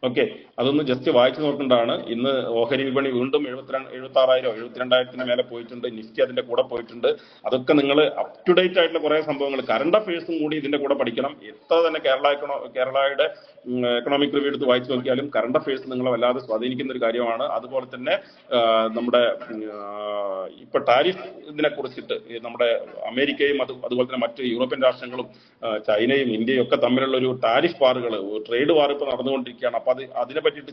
ഓക്കെ, അതൊന്ന് ജസ്റ്റ് വായിച്ചു നോക്കേണ്ടതാണ്. ഇന്ന് ഓഹരി വിപണി വീണ്ടും 76,000 മേലെ പോയിട്ടുണ്ട്. നിഫ്റ്റി അതിന്റെ കൂടെ പോയിട്ടുണ്ട്. അതൊക്കെ നിങ്ങൾ അപ് ടു ഡേറ്റ് ആയിട്ടുള്ള കുറെ സംഭവങ്ങൾ, കറണ്ട് അഫയേഴ്സും കൂടി ഇതിന്റെ കൂടെ പഠിക്കണം. എത്ര തന്നെ കേരളയുടെ എക്കണോമിക് റിവ്യൂ എടുത്ത് വായിച്ചു നോക്കിയാലും കറണ്ട് അഫയേഴ്സ് നിങ്ങളെ വല്ലാതെ സ്വാധീനിക്കുന്ന ഒരു കാര്യമാണ്. അതുപോലെ തന്നെ നമ്മുടെ ഇപ്പൊ ടാരിഫ് ഇതിനെ കുറിച്ചിട്ട് നമ്മുടെ അമേരിക്കയും അതുപോലെ തന്നെ മറ്റ് യൂറോപ്യൻ രാഷ്ട്രങ്ങളും ചൈനയും ഇന്ത്യയും ഒക്കെ തമ്മിലുള്ള ഒരു ടാരിഫ് വാറുകൾ, ട്രേഡ് വാർ ഇപ്പൊ നടന്നുകൊണ്ടിരിക്കുകയാണ്. അപ്പൊ അതിനെ പറ്റിയിട്ട്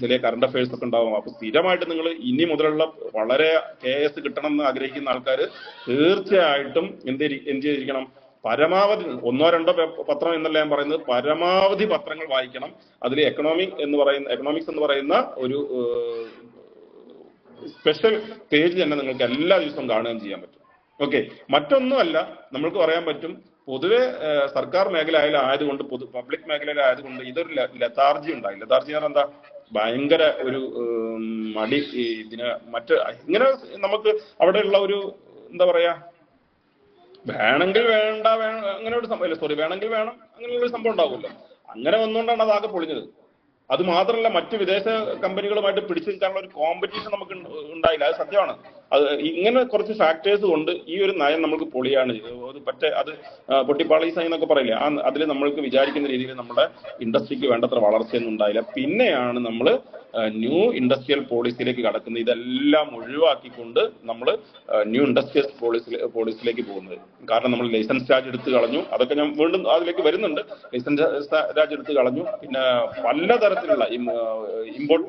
ചില കറണ്ട് അഫയേഴ്സ് ഒക്കെ ഉണ്ടാവും. അപ്പൊ സ്ഥിരമായിട്ട് നിങ്ങൾ ഇനി മുതലുള്ള വളരെ KS കിട്ടണം എന്ന് ആഗ്രഹിക്കുന്ന ആൾക്കാർ തീർച്ചയായിട്ടും എന്ത് ചെയ്തിരിക്കണം, പരമാവധി 1-2 പത്രം എന്നല്ല ഞാൻ പറയുന്നത്, പരമാവധി പത്രങ്ങൾ വായിക്കണം. അതിൽ എക്കണോമിക്സ് എന്ന് പറയുന്ന ഒരു സ്പെഷ്യൽ പേജ് തന്നെ നിങ്ങൾക്ക് എല്ലാ ദിവസവും കാണുകയും ചെയ്യാൻ പറ്റും. ഓക്കെ, മറ്റൊന്നുമല്ല, നമ്മൾക്ക് പറയാൻ പറ്റും, പൊതുവെ സർക്കാർ മേഖല ആയതുകൊണ്ട്, പബ്ലിക് മേഖലയിലായതുകൊണ്ട് ഇതൊരു ലതാർജി ഉണ്ടായി. ലതാർജി എന്ന് എന്താ, ഭയങ്കര ഒരു മടി. ഇതിന് ഇങ്ങനെ നമുക്ക് അവിടെയുള്ള ഒരു എന്താ പറയാ, വേണമെങ്കിൽ വേണ്ട അങ്ങനെ ഒരു സംഭവം, വേണമെങ്കിൽ വേണം അങ്ങനെയുള്ള ഒരു സംഭവം ഉണ്ടാവുമല്ലോ. അങ്ങനെ വന്നുകൊണ്ടാണ് അതാകെ പൊളിഞ്ഞത്. അത് മാത്രമല്ല, മറ്റു വിദേശ കമ്പനികളുമായിട്ട് പിടിച്ചു നിൽക്കാനുള്ള ഒരു കോമ്പറ്റീഷൻ നമുക്ക് ഉണ്ടായില്ല. അത് സത്യമാണ്. അത് ഇങ്ങനെ കുറച്ച് ഫാക്ടേഴ്സ് കൊണ്ട് ഈ ഒരു നയം നമുക്ക് പൊളിയാണ്. അത് പൊട്ടിപ്പാളീസായി എന്നൊക്കെ പറയില്ലേ, അതിൽ നമ്മൾക്ക് വിചാരിക്കുന്ന രീതിയിൽ നമ്മുടെ ഇൻഡസ്ട്രിക്ക് വേണ്ടത്ര വളർച്ചയൊന്നും ഉണ്ടായില്ല. പിന്നെയാണ് നമ്മൾ ന്യൂ ഇൻഡസ്ട്രിയൽ പോളിസിയിലേക്ക് കടക്കുന്നത്. ഇതെല്ലാം ഒഴിവാക്കിക്കൊണ്ട് നമ്മൾ ന്യൂ ഇൻഡസ്ട്രിയൽ പോളിസിയിലേക്ക് പോകുന്നത്. കാരണം നമ്മൾ ലൈസൻസ് രാജ് എടുത്തു കളഞ്ഞു. അതൊക്കെ ഞാൻ വീണ്ടും അതിലേക്ക് വരുന്നുണ്ട്. ലൈസൻസ് രാജ് എടുത്തു കളഞ്ഞു. പിന്നെ പലതരത്തിലുള്ള ഇമ്പോർട്ട്